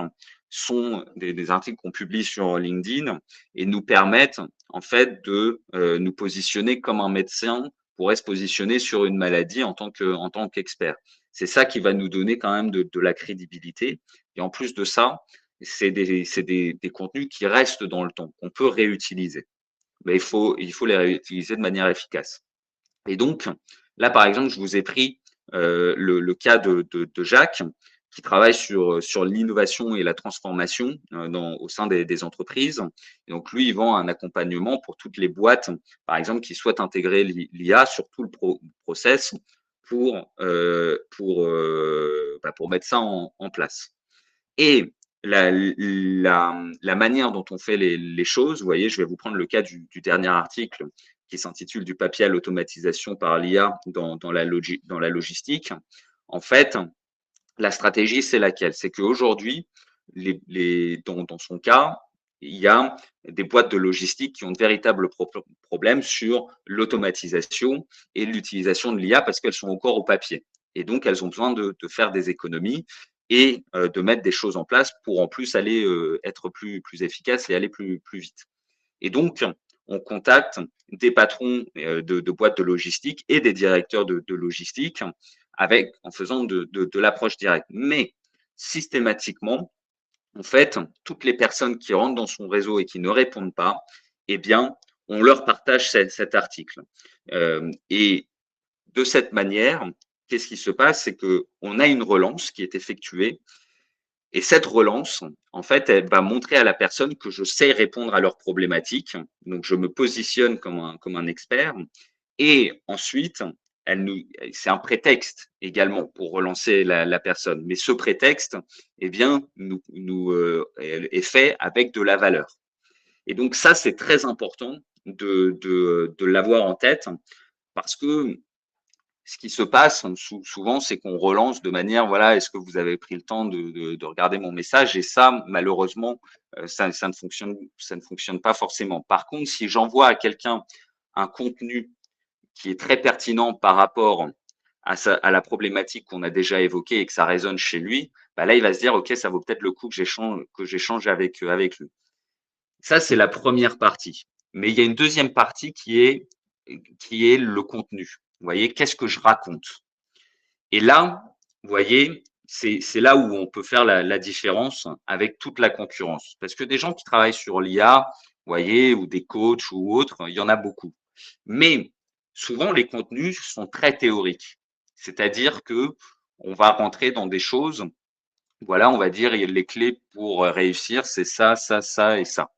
sont des articles qu'on publie sur LinkedIn et nous permettent en fait de nous positionner comme un médecin pourrait se positionner sur une maladie en tant qu'expert. C'est ça qui va nous donner quand même de la crédibilité. Et en plus de ça, c'est des contenus qui restent dans le temps, qu'on peut réutiliser. Mais il faut les réutiliser de manière efficace. Et donc, là, par exemple, je vous ai pris le cas de Jacques, qui travaille sur l'innovation et la transformation au sein des entreprises. Et donc, lui, il vend un accompagnement pour toutes les boîtes, par exemple, qui souhaitent intégrer l'IA sur tout le process pour mettre ça en place. Et la manière dont on fait les choses, vous voyez, je vais vous prendre le cas du dernier article qui s'intitule Du papier à l'automatisation par l'IA dans la logistique. En fait, la stratégie, c'est laquelle? C'est qu'aujourd'hui, dans son cas, il y a des boîtes de logistique qui ont de véritables problèmes sur l'automatisation et l'utilisation de l'IA parce qu'elles sont encore au papier. Et donc, elles ont besoin de faire des économies et de mettre des choses en place pour en plus aller être plus efficace et aller plus vite. Et donc, on contacte des patrons de boîtes de logistique et des directeurs de logistique en faisant de l'approche directe. Mais systématiquement, en fait, toutes les personnes qui rentrent dans son réseau et qui ne répondent pas, eh bien, on leur partage cet article. Et de cette manière, qu'est-ce qui se passe? C'est qu'on a une relance qui est effectuée et cette relance, en fait, elle va montrer à la personne que je sais répondre à leurs problématiques. Donc, je me positionne comme un expert. Et ensuite, c'est un prétexte également pour relancer la personne. Mais ce prétexte, eh bien, est fait avec de la valeur. Et donc, ça, c'est très important de l'avoir en tête parce que ce qui se passe souvent, c'est qu'on relance de manière, voilà, est-ce que vous avez pris le temps de regarder mon message? Et ça, malheureusement, ça ne fonctionne pas forcément. Par contre, si j'envoie à quelqu'un un contenu qui est très pertinent par rapport à la problématique qu'on a déjà évoquée et que ça résonne chez lui, bah là, il va se dire, OK, ça vaut peut-être le coup que j'échange avec lui. Ça, c'est la première partie. Mais il y a une deuxième partie qui est le contenu. Vous voyez, qu'est-ce que je raconte? Et là, vous voyez, c'est là où on peut faire la différence avec toute la concurrence. Parce que des gens qui travaillent sur l'IA, vous voyez, ou des coachs ou autres, il y en a beaucoup. Mais souvent, les contenus sont très théoriques. C'est-à-dire que on va rentrer dans des choses, voilà, on va dire les clés pour réussir, c'est ça, ça, ça et ça.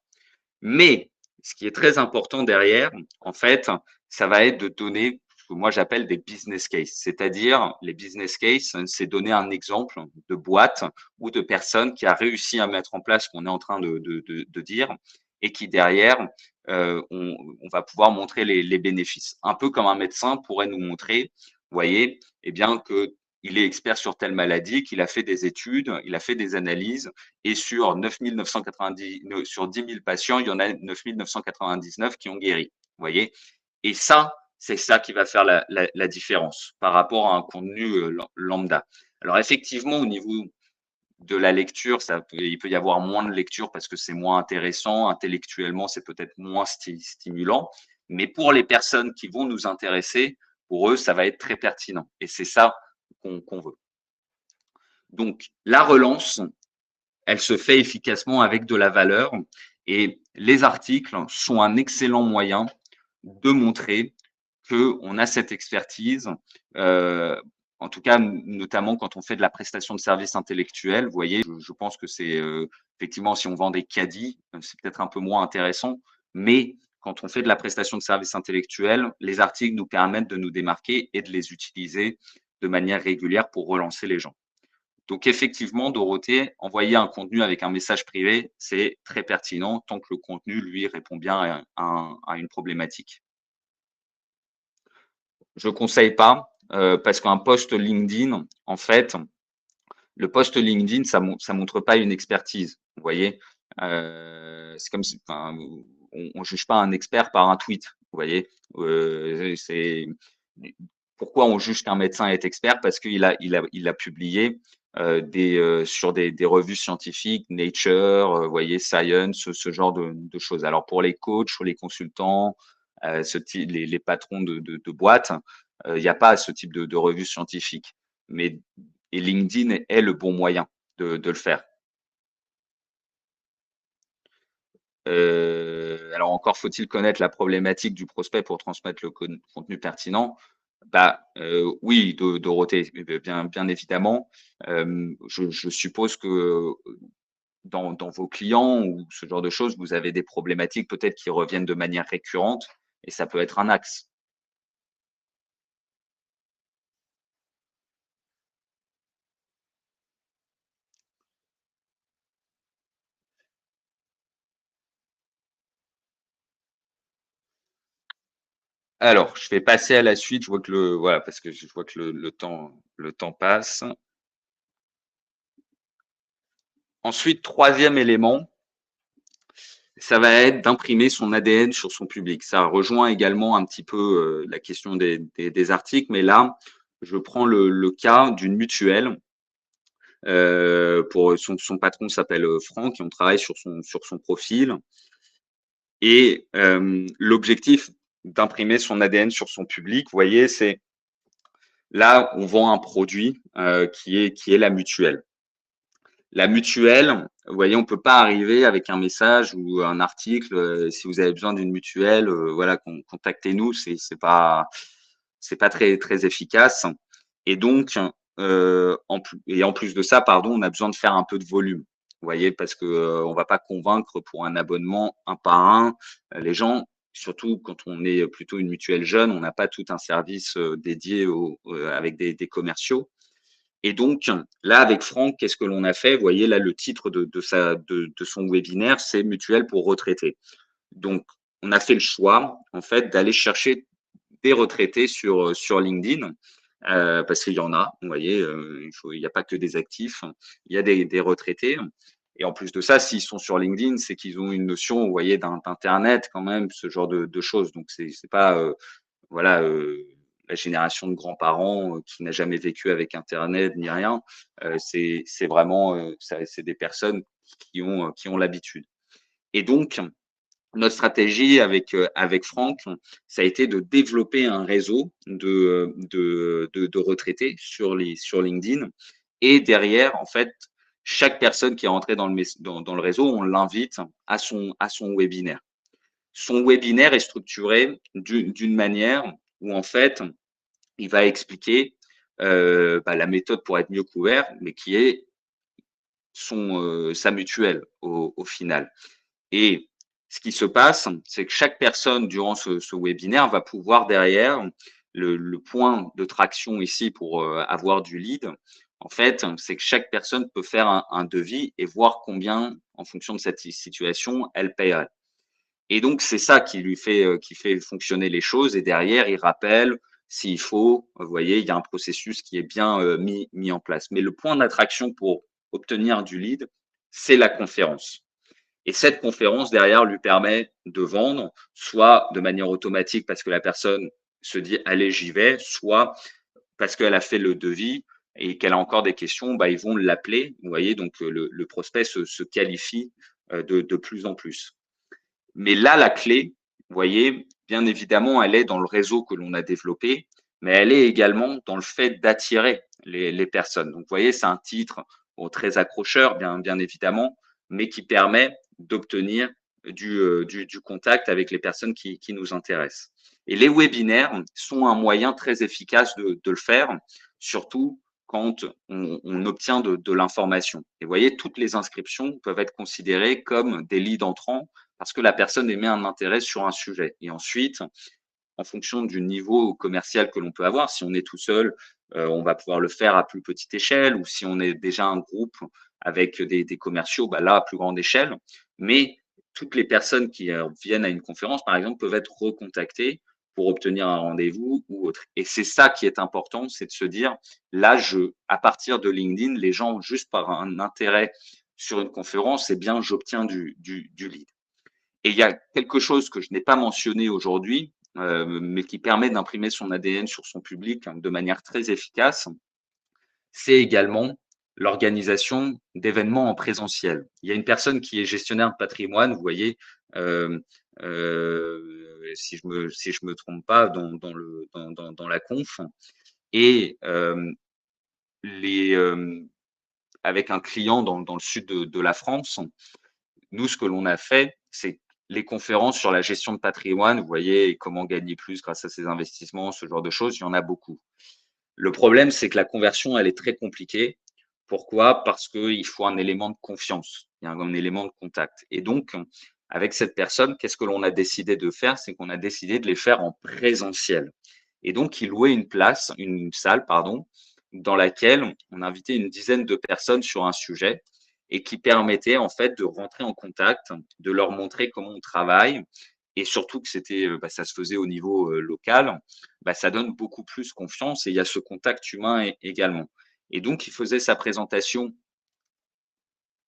Mais ce qui est très important derrière, en fait, ça va être de donner ce que moi j'appelle des business cases. C'est-à-dire, les business cases, c'est donner un exemple de boîte ou de personne qui a réussi à mettre en place ce qu'on est en train de dire et qui derrière, on va pouvoir montrer les bénéfices. Un peu comme un médecin pourrait nous montrer, vous voyez, eh bien que il est expert sur telle maladie, qu'il a fait des études, il a fait des analyses, et sur 9 990, sur 10 000 patients, il y en a 9 999 qui ont guéri. Vous voyez? Et ça, c'est ça qui va faire la différence par rapport à un contenu lambda. Alors effectivement, au niveau de la lecture, il peut y avoir moins de lecture parce que c'est moins intéressant. Intellectuellement, c'est peut-être moins stimulant. Mais pour les personnes qui vont nous intéresser, pour eux, ça va être très pertinent. Et c'est ça qu'on veut. Donc, la relance, elle se fait efficacement avec de la valeur. Et les articles sont un excellent moyen de montrer qu'on a cette expertise, en tout cas, notamment quand on fait de la prestation de services intellectuels. Vous voyez, je pense que c'est effectivement, si on vend des caddies, c'est peut-être un peu moins intéressant, mais quand on fait de la prestation de services intellectuels, les articles nous permettent de nous démarquer et de les utiliser de manière régulière pour relancer les gens. Donc effectivement, Dorothée, envoyer un contenu avec un message privé, c'est très pertinent tant que le contenu, lui, répond bien à une problématique. Je ne conseille pas parce qu'un post LinkedIn, en fait, le post LinkedIn, ça montre pas une expertise. Vous voyez, c'est comme si, enfin, on juge pas un expert par un tweet. Vous voyez, c'est pourquoi on juge qu'un médecin est expert parce qu'il a publié sur des revues scientifiques, Nature, vous voyez, Science, ce genre de choses. Alors pour les coachs, les consultants, les patrons de boîtes, il n'y a pas ce type de revues scientifiques. Mais et LinkedIn est le bon moyen de le faire. Alors encore faut-il connaître la problématique du prospect pour transmettre le contenu pertinent. Bah, oui, Dorothée, bien évidemment. Je suppose que dans vos clients ou ce genre de choses, vous avez des problématiques peut-être qui reviennent de manière récurrente et ça peut être un axe. Alors, je vais passer à la suite. Je vois que voilà, parce que je vois que le temps passe. Ensuite, troisième élément, ça va être d'imprimer son ADN sur son public. Ça rejoint également un petit peu la question des articles, mais là, je prends le cas d'une mutuelle. Pour son patron s'appelle Franck et on travaille sur son profil. Et l'objectif d'imprimer son ADN sur son public, vous voyez, c'est là, on vend un produit qui est la mutuelle. La mutuelle, vous voyez, on peut pas arriver avec un message ou un article. Si vous avez besoin d'une mutuelle, voilà, contactez-nous. C'est pas très efficace. Et donc, en plus de ça, pardon, on a besoin de faire un peu de volume. Vous voyez, parce que on va pas convaincre pour un abonnement un par un les gens. Surtout quand on est plutôt une mutuelle jeune, on n'a pas tout un service dédié avec des commerciaux. Et donc, là, avec Franck, qu'est-ce que l'on a fait? Vous voyez, là, le titre de son webinaire, c'est Mutuelle pour retraités. Donc, on a fait le choix, en fait, d'aller chercher des retraités sur LinkedIn, parce qu'il y en a, vous voyez, il n'y a pas que des actifs, il y a des retraités. Et en plus de ça, s'ils sont sur LinkedIn, c'est qu'ils ont une notion, vous voyez, d'Internet quand même, ce genre de choses. Donc, c'est pas, voilà, la génération de grands-parents qui n'a jamais vécu avec Internet ni rien. C'est vraiment, c'est des personnes qui ont l'habitude. Et donc, notre stratégie avec Franck, ça a été de développer un réseau de retraités sur LinkedIn. Et derrière, en fait, chaque personne qui est rentrée dans le réseau, on l'invite à son webinaire. Son webinaire est structuré d'une manière où, en fait, il va expliquer la méthode pour être mieux couvert, mais qui est sa mutuelle au final. Et ce qui se passe, c'est que chaque personne durant ce webinaire va pouvoir derrière le point de traction ici pour avoir du lead. En fait, c'est que chaque personne peut faire un devis et voir combien, en fonction de cette situation, elle paierait. Et donc, c'est ça qui fait fonctionner les choses. Et derrière, il rappelle s'il faut. Vous voyez, il y a un processus qui est bien mis en place. Mais le point d'attraction pour obtenir du lead, c'est la conférence. Et cette conférence, derrière, lui permet de vendre, soit de manière automatique parce que la personne se dit, allez, j'y vais, soit parce qu'elle a fait le devis, et qu'elle a encore des questions, bah, ils vont l'appeler. Vous voyez, donc le prospect se qualifie de plus en plus. Mais là, la clé, vous voyez, bien évidemment, elle est dans le réseau que l'on a développé, mais elle est également dans le fait d'attirer les personnes. Donc, vous voyez, c'est un titre très accrocheur, bien évidemment, mais qui permet d'obtenir du contact avec les personnes qui nous intéressent. Et les webinaires sont un moyen très efficace de le faire, surtout quand on obtient de l'information. Et vous voyez, toutes les inscriptions peuvent être considérées comme des leads entrants parce que la personne émet un intérêt sur un sujet. Et ensuite, en fonction du niveau commercial que l'on peut avoir, si on est tout seul, on va pouvoir le faire à plus petite échelle, ou si on est déjà un groupe avec des commerciaux, bah là, à plus grande échelle. Mais toutes les personnes qui viennent à une conférence, par exemple, peuvent être recontactées pour obtenir un rendez-vous ou autre. Et c'est ça qui est important, c'est de se dire, là, à partir de LinkedIn, les gens, juste par un intérêt sur une conférence, eh bien, j'obtiens du lead. Et il y a quelque chose que je n'ai pas mentionné aujourd'hui, mais qui permet d'imprimer son ADN sur son public de manière très efficace, c'est également l'organisation d'événements en présentiel. Il y a une personne qui est gestionnaire de patrimoine, vous voyez, euh, si je me trompe pas, dans la conf, et les, avec un client dans le sud de la France. Nous, ce que l'on a fait, c'est les conférences sur la gestion de patrimoine, vous voyez, et comment gagner plus grâce à ses investissements, ce genre de choses, il y en a beaucoup. Le problème, c'est que la conversion, elle est très compliquée. Pourquoi? Parce qu'il faut un élément de confiance, il y a un élément de contact. Et donc, avec cette personne, qu'est-ce que l'on a décidé de faire? C'est qu'on a décidé de les faire en présentiel. Et donc, il louait une salle, pardon, dans laquelle on invitait une dizaine de personnes sur un sujet et qui permettait en fait de rentrer en contact, de leur montrer comment on travaille et surtout que ça se faisait au niveau local, bah, ça donne beaucoup plus confiance et il y a ce contact humain également. Et donc, il faisait sa présentation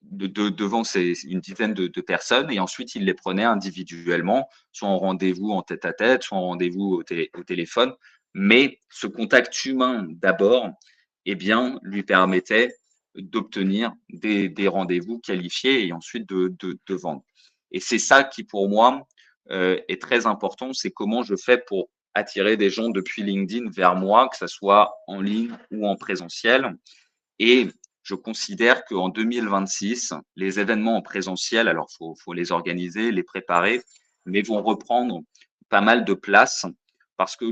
devant une dizaine de personnes et ensuite il les prenait individuellement, soit en rendez-vous en tête-à-tête, soit en rendez-vous au téléphone. Mais ce contact humain d'abord, eh bien, lui permettait d'obtenir des rendez-vous qualifiés et ensuite de vendre. Et c'est ça qui, pour moi, est très important, c'est comment je fais pour attirer des gens depuis LinkedIn vers moi, que ce soit en ligne ou en présentiel. Et je considère qu'en 2026, les événements en présentiel, alors faut les organiser, les préparer, mais vont reprendre pas mal de place parce que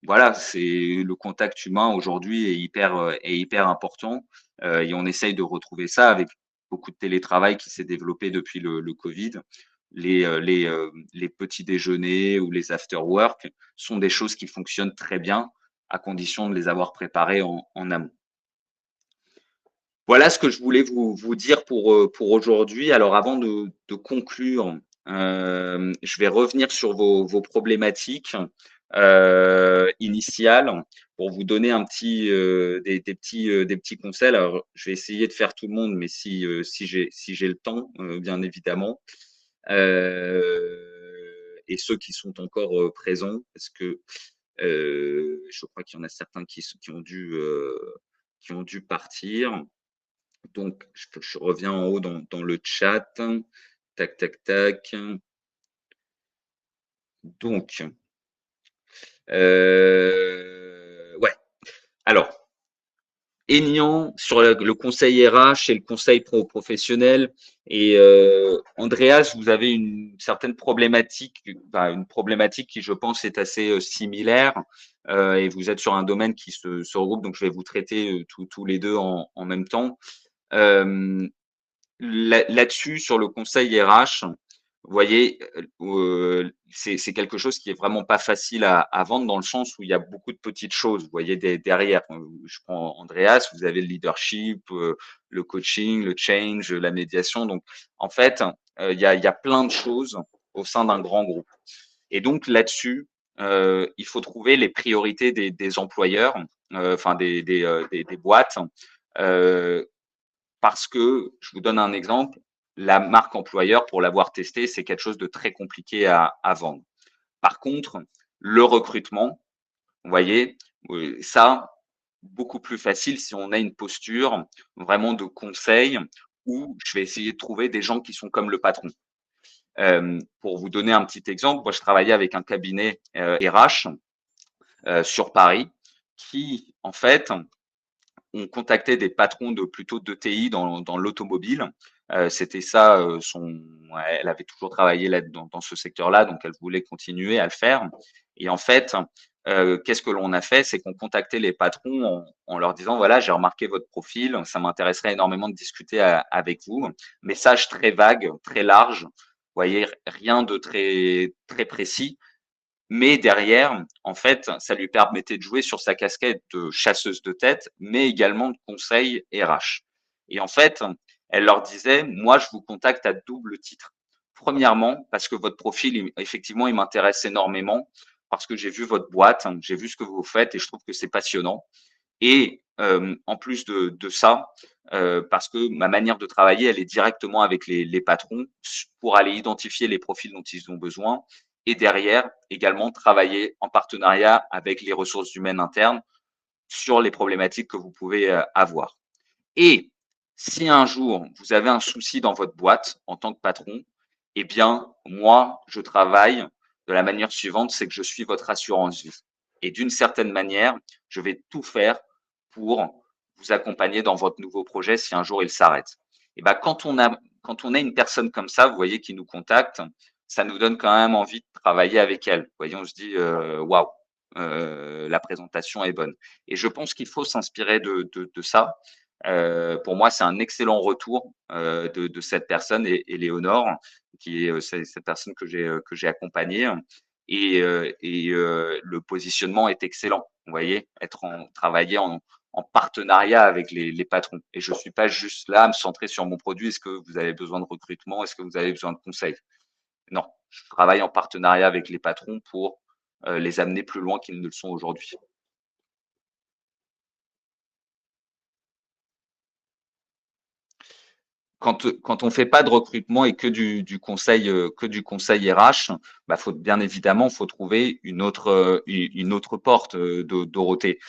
voilà, c'est le contact humain aujourd'hui est hyper important et on essaye de retrouver ça avec beaucoup de télétravail qui s'est développé depuis le Covid. Les petits déjeuners ou les after work sont des choses qui fonctionnent très bien à condition de les avoir préparés en amont. Voilà ce que je voulais vous dire pour aujourd'hui. Alors avant de conclure, je vais revenir sur vos problématiques initiales pour vous donner des petits conseils. Alors, je vais essayer de faire tout le monde, mais si j'ai le temps, bien évidemment. Et ceux qui sont encore présents, parce que je crois qu'il y en a certains qui ont dû partir. Donc, je reviens en haut dans le chat. Tac, tac, tac. Donc, ouais. Alors, Aignan sur le conseil RH et le conseil professionnel. Et Andreas, vous avez une certaine problématique, enfin, une problématique qui, je pense, est assez similaire. Et vous êtes sur un domaine qui se regroupe, donc je vais vous traiter tous les deux en même temps. Là-dessus, sur le conseil RH, vous voyez, c'est quelque chose qui est vraiment pas facile à vendre dans le sens où il y a beaucoup de petites choses. Vous voyez derrière. Je prends Andreas, vous avez le leadership, le coaching, le change, la médiation. Donc, en fait, il y a plein de choses au sein d'un grand groupe. Et donc là-dessus, il faut trouver les priorités des employeurs, enfin des boîtes. Euh, Parce que, je vous donne un exemple, la marque employeur, pour l'avoir testé, c'est quelque chose de très compliqué à vendre. Par contre, le recrutement, vous voyez, ça, beaucoup plus facile si on a une posture vraiment de conseil où je vais essayer de trouver des gens qui sont comme le patron. Pour vous donner un petit exemple, moi je travaillais avec un cabinet RH sur Paris qui, en fait, on contactait des patrons de plutôt d'ETI dans l'automobile. C'était ça, elle avait toujours travaillé là dans ce secteur-là, donc elle voulait continuer à le faire. Et en fait, qu'est-ce que l'on a fait? C'est qu'on contactait les patrons en leur disant: «Voilà, j'ai remarqué votre profil, ça m'intéresserait énormément de discuter avec vous». Message très vague, très large, vous voyez? Rien de très précis. Mais derrière, en fait, ça lui permettait de jouer sur sa casquette de chasseuse de tête, mais également de conseil RH. Et en fait, elle leur disait: «Moi, je vous contacte à double titre. Premièrement, parce que votre profil, effectivement, il m'intéresse énormément, parce que j'ai vu votre boîte, j'ai vu ce que vous faites et je trouve que c'est passionnant. Et en plus de ça, parce que ma manière de travailler, elle est directement avec les patrons pour aller identifier les profils dont ils ont besoin et derrière, également travailler en partenariat avec les ressources humaines internes sur les problématiques que vous pouvez, avoir. Et si un jour vous avez un souci dans votre boîte en tant que patron, eh bien, moi, je travaille de la manière suivante, c'est que je suis votre assurance vie. Et d'une certaine manière, je vais tout faire pour vous accompagner dans votre nouveau projet si un jour il s'arrête. Et ben, quand on a une personne comme ça, vous voyez, qui nous contacte, ça nous donne quand même envie de travailler avec elle. Vous voyez, on se dit, waouh, la présentation est bonne. Et je pense qu'il faut s'inspirer de ça. Pour moi, c'est un excellent retour de cette personne, Éléonore, qui est cette personne que j'ai accompagnée. Le positionnement est excellent. Vous voyez, travailler en partenariat avec les patrons. Et je suis pas juste là à me centrer sur mon produit. Est-ce que vous avez besoin de recrutement? Est-ce que vous avez besoin de conseils? Non, je travaille en partenariat avec les patrons pour les amener plus loin qu'ils ne le sont aujourd'hui. Quand on fait pas de recrutement et que du conseil RH, bah, faut bien évidemment, faut trouver une autre porte, Dorothée.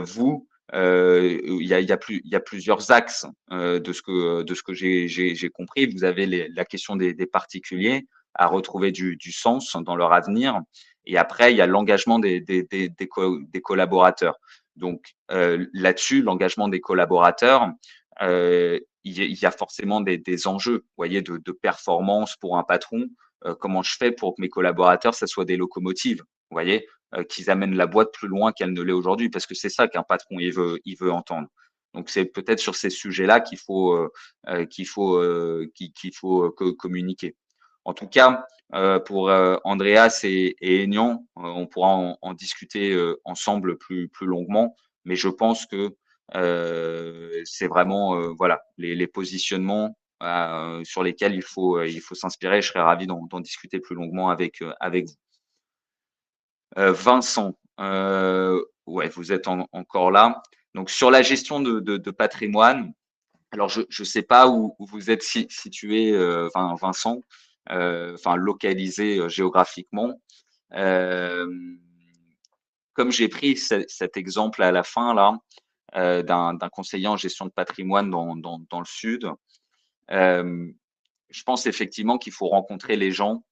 Vous, il y a plusieurs axes, de ce que j'ai compris. Vous avez la question des particuliers à retrouver du sens dans leur avenir et après il y a l'engagement des collaborateurs. Donc, là-dessus, l'engagement des collaborateurs, il y a forcément des enjeux, vous voyez, de performance pour un patron. Comment je fais pour que mes collaborateurs, ça soit des locomotives, vous voyez, qu'ils amènent la boîte plus loin qu'elle ne l'est aujourd'hui, parce que c'est ça qu'un patron il veut entendre. Donc c'est peut-être sur ces sujets-là qu'il faut communiquer. En tout cas, pour Andreas et Aignan, on pourra en discuter ensemble plus longuement, mais je pense que c'est vraiment voilà les positionnements sur lesquels il faut s'inspirer. Je serais ravi d'en discuter plus longuement avec vous. Vincent, ouais, vous êtes encore là. Donc sur la gestion de patrimoine, alors je sais pas où vous êtes situé, Vincent, enfin localisé géographiquement. Euh, Comme j'ai pris cet exemple à la fin là, d'un conseiller en gestion de patrimoine dans le sud. Euh, je pense effectivement qu'il faut rencontrer les gens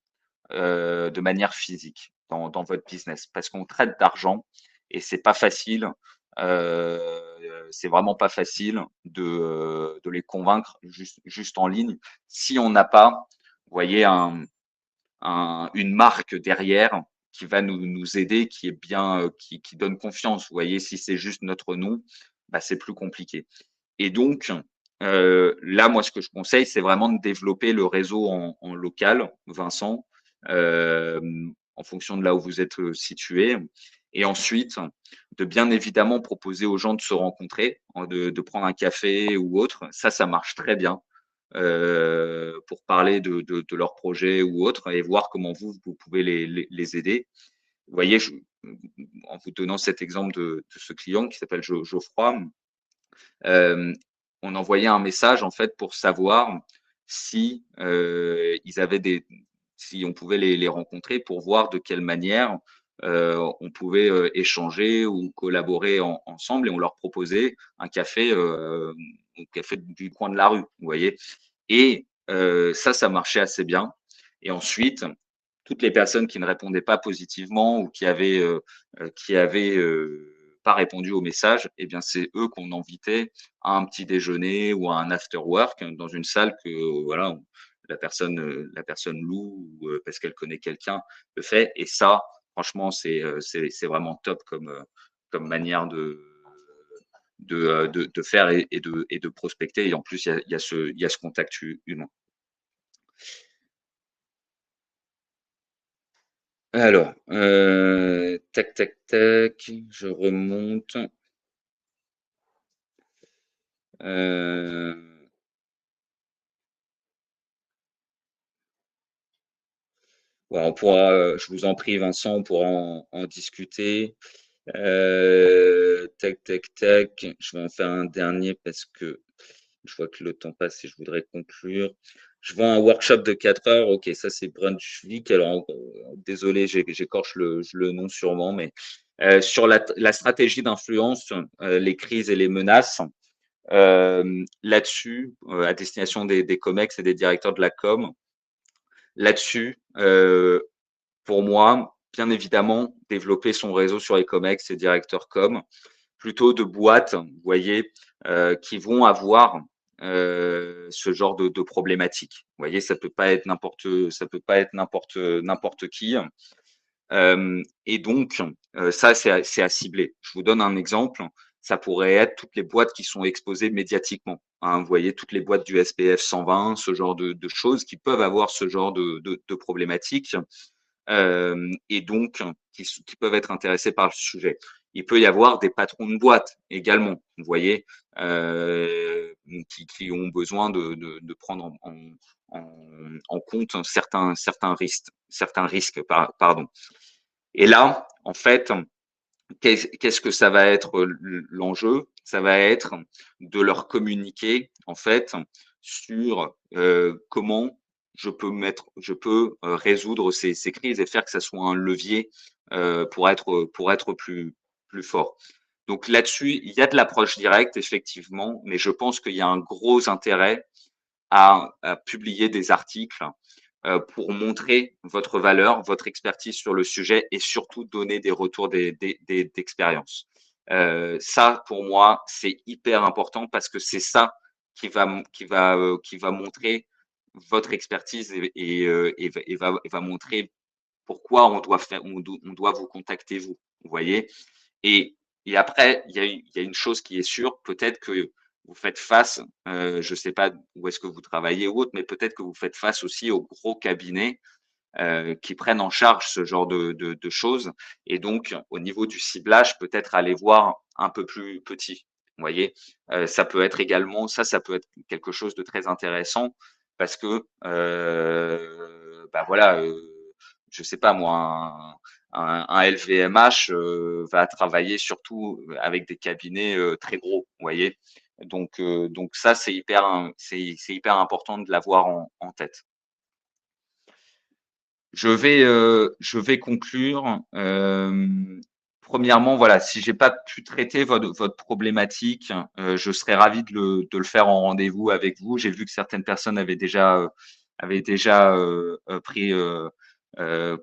de manière physique dans votre business parce qu'on traite d'argent et c'est pas facile. C'est vraiment pas facile de les convaincre juste en ligne si on n'a pas, vous voyez, une marque derrière qui va nous aider, qui est bien, qui donne confiance. Vous voyez, si c'est juste notre nom, bah, c'est plus compliqué. Et donc, là, moi, ce que je conseille, c'est vraiment de développer le réseau en local, Vincent, euh, en fonction de là où vous êtes situé. Et ensuite, de bien évidemment proposer aux gens de se rencontrer, de prendre un café ou autre. Ça marche très bien pour parler de leur projet ou autre et voir comment vous pouvez les aider. Vous voyez, en vous donnant cet exemple de ce client qui s'appelle Geoffroy, euh, on envoyait un message en fait pour savoir si ils avaient si on pouvait les rencontrer pour voir de quelle manière on pouvait échanger ou collaborer ensemble et on leur proposait un café au café du coin de la rue, vous voyez. Et ça marchait assez bien. Et ensuite, toutes les personnes qui ne répondaient pas positivement ou qui avaient pas répondu au message, eh bien, c'est eux qu'on invitait à un petit déjeuner ou à un after work dans une salle que voilà, la personne loue ou parce qu'elle connaît quelqu'un le fait. Et ça, franchement, c'est vraiment top comme manière de faire et de prospecter. Et en plus, il y a ce contact humain. Alors, tac, tac, tac, je remonte. Euh, ouais, je vous en prie, Vincent, on pourra en discuter. Tac, tac, tac. Je vais en faire un dernier parce que je vois que le temps passe et je voudrais conclure. Je vois un workshop de 4 heures. Ok, ça c'est Brunswick. Alors, désolé, j'écorche le nom sûrement, mais sur la stratégie d'influence, les crises et les menaces. Là-dessus, à destination des COMEX et des directeurs de la com, là-dessus, pour moi, bien évidemment, développer son réseau sur les COMEX et directeurs com, plutôt de boîtes, vous voyez, qui vont avoir ce genre de problématiques. Vous voyez, ça peut pas être n'importe qui. Et donc, ça, c'est à cibler. Je vous donne un exemple. Ça pourrait être toutes les boîtes qui sont exposées médiatiquement. Hein, vous voyez, toutes les boîtes du SPF 120, ce genre de choses qui peuvent avoir ce genre de problématiques et donc qui peuvent être intéressés par le sujet. Il peut y avoir des patrons de boîte également, vous voyez, qui ont besoin de prendre en compte certains risques, pardon. Et là, en fait, qu'est-ce que ça va être l'enjeu? Ça va être de leur communiquer, en fait, sur comment je peux résoudre ces crises et faire que ça soit un levier pour être plus fort. Donc là-dessus, il y a de l'approche directe, effectivement, mais je pense qu'il y a un gros intérêt à publier des articles pour montrer votre valeur, votre expertise sur le sujet et surtout donner des retours d'expérience. Ça, pour moi, c'est hyper important parce que c'est ça qui va montrer votre expertise et va montrer pourquoi on doit vous contacter vous. Vous voyez. Et, et après, il y a une chose qui est sûre, peut-être que vous faites face, je ne sais pas où est-ce que vous travaillez ou autre, mais peut-être que vous faites face aussi aux gros cabinets qui prennent en charge ce genre de choses. Et donc, au niveau du ciblage, peut-être aller voir un peu plus petit. Vous voyez, ça peut être également, ça peut être quelque chose de très intéressant parce que, bah voilà, je sais pas moi, un LVMH va travailler surtout avec des cabinets très gros, vous voyez. Donc ça, c'est hyper important de l'avoir en tête. Je vais conclure. Premièrement, voilà, si j'ai pas pu traiter votre problématique, je serais ravi de le faire en rendez-vous avec vous. J'ai vu que certaines personnes avaient déjà pris un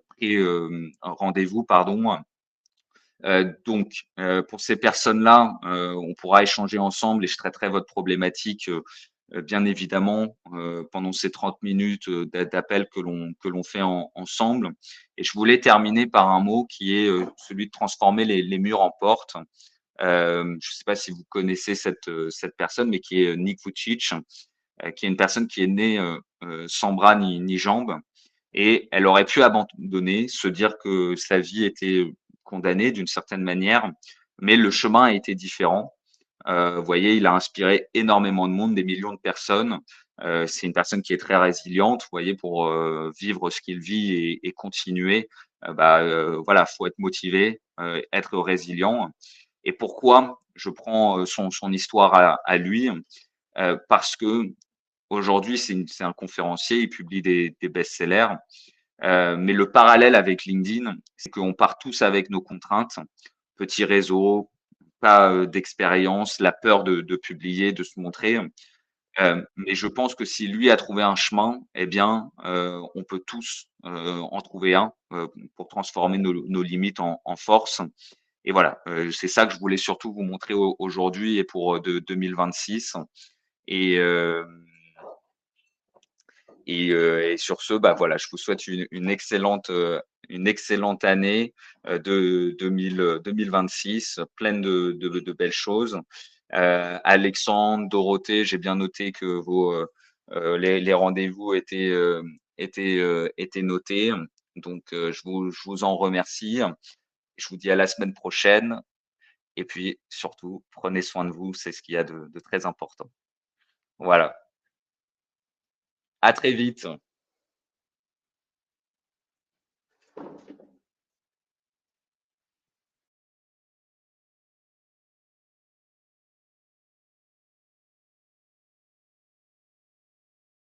rendez-vous, pardon. Donc, pour ces personnes-là, on pourra échanger ensemble et je traiterai votre problématique, bien évidemment, pendant ces 30 minutes d'appel que l'on fait ensemble. Et je voulais terminer par un mot qui est celui de transformer les murs en portes. Je ne sais pas si vous connaissez cette personne, mais qui est Nick Vujicic, qui est une personne qui est née sans bras ni jambes. Et elle aurait pu abandonner, se dire que sa vie était condamnée d'une certaine manière, mais le chemin a été différent. Vous voyez, il a inspiré énormément de monde, des millions de personnes. C'est une personne qui est très résiliente, vous voyez, pour vivre ce qu'il vit et continuer. Voilà, faut être motivé, être résilient. Et pourquoi je prends son histoire à lui? Parce que aujourd'hui, c'est un conférencier, il publie des best-sellers. Mais le parallèle avec LinkedIn, c'est qu'on part tous avec nos contraintes, petit réseau, pas d'expérience, la peur de publier, de se montrer. Mais je pense que si lui a trouvé un chemin, eh bien, on peut tous en trouver un pour transformer nos limites en force. Et voilà, c'est ça que je voulais surtout vous montrer aujourd'hui et pour 2026. Et, et sur ce, bah voilà, je vous souhaite une excellente année de 2026, pleine de belles choses. Alexandre, Dorothée, j'ai bien noté que les rendez-vous étaient notés. Donc, je vous en remercie. Je vous dis à la semaine prochaine. Et puis, surtout, prenez soin de vous, c'est ce qu'il y a de très important. Voilà. À très vite.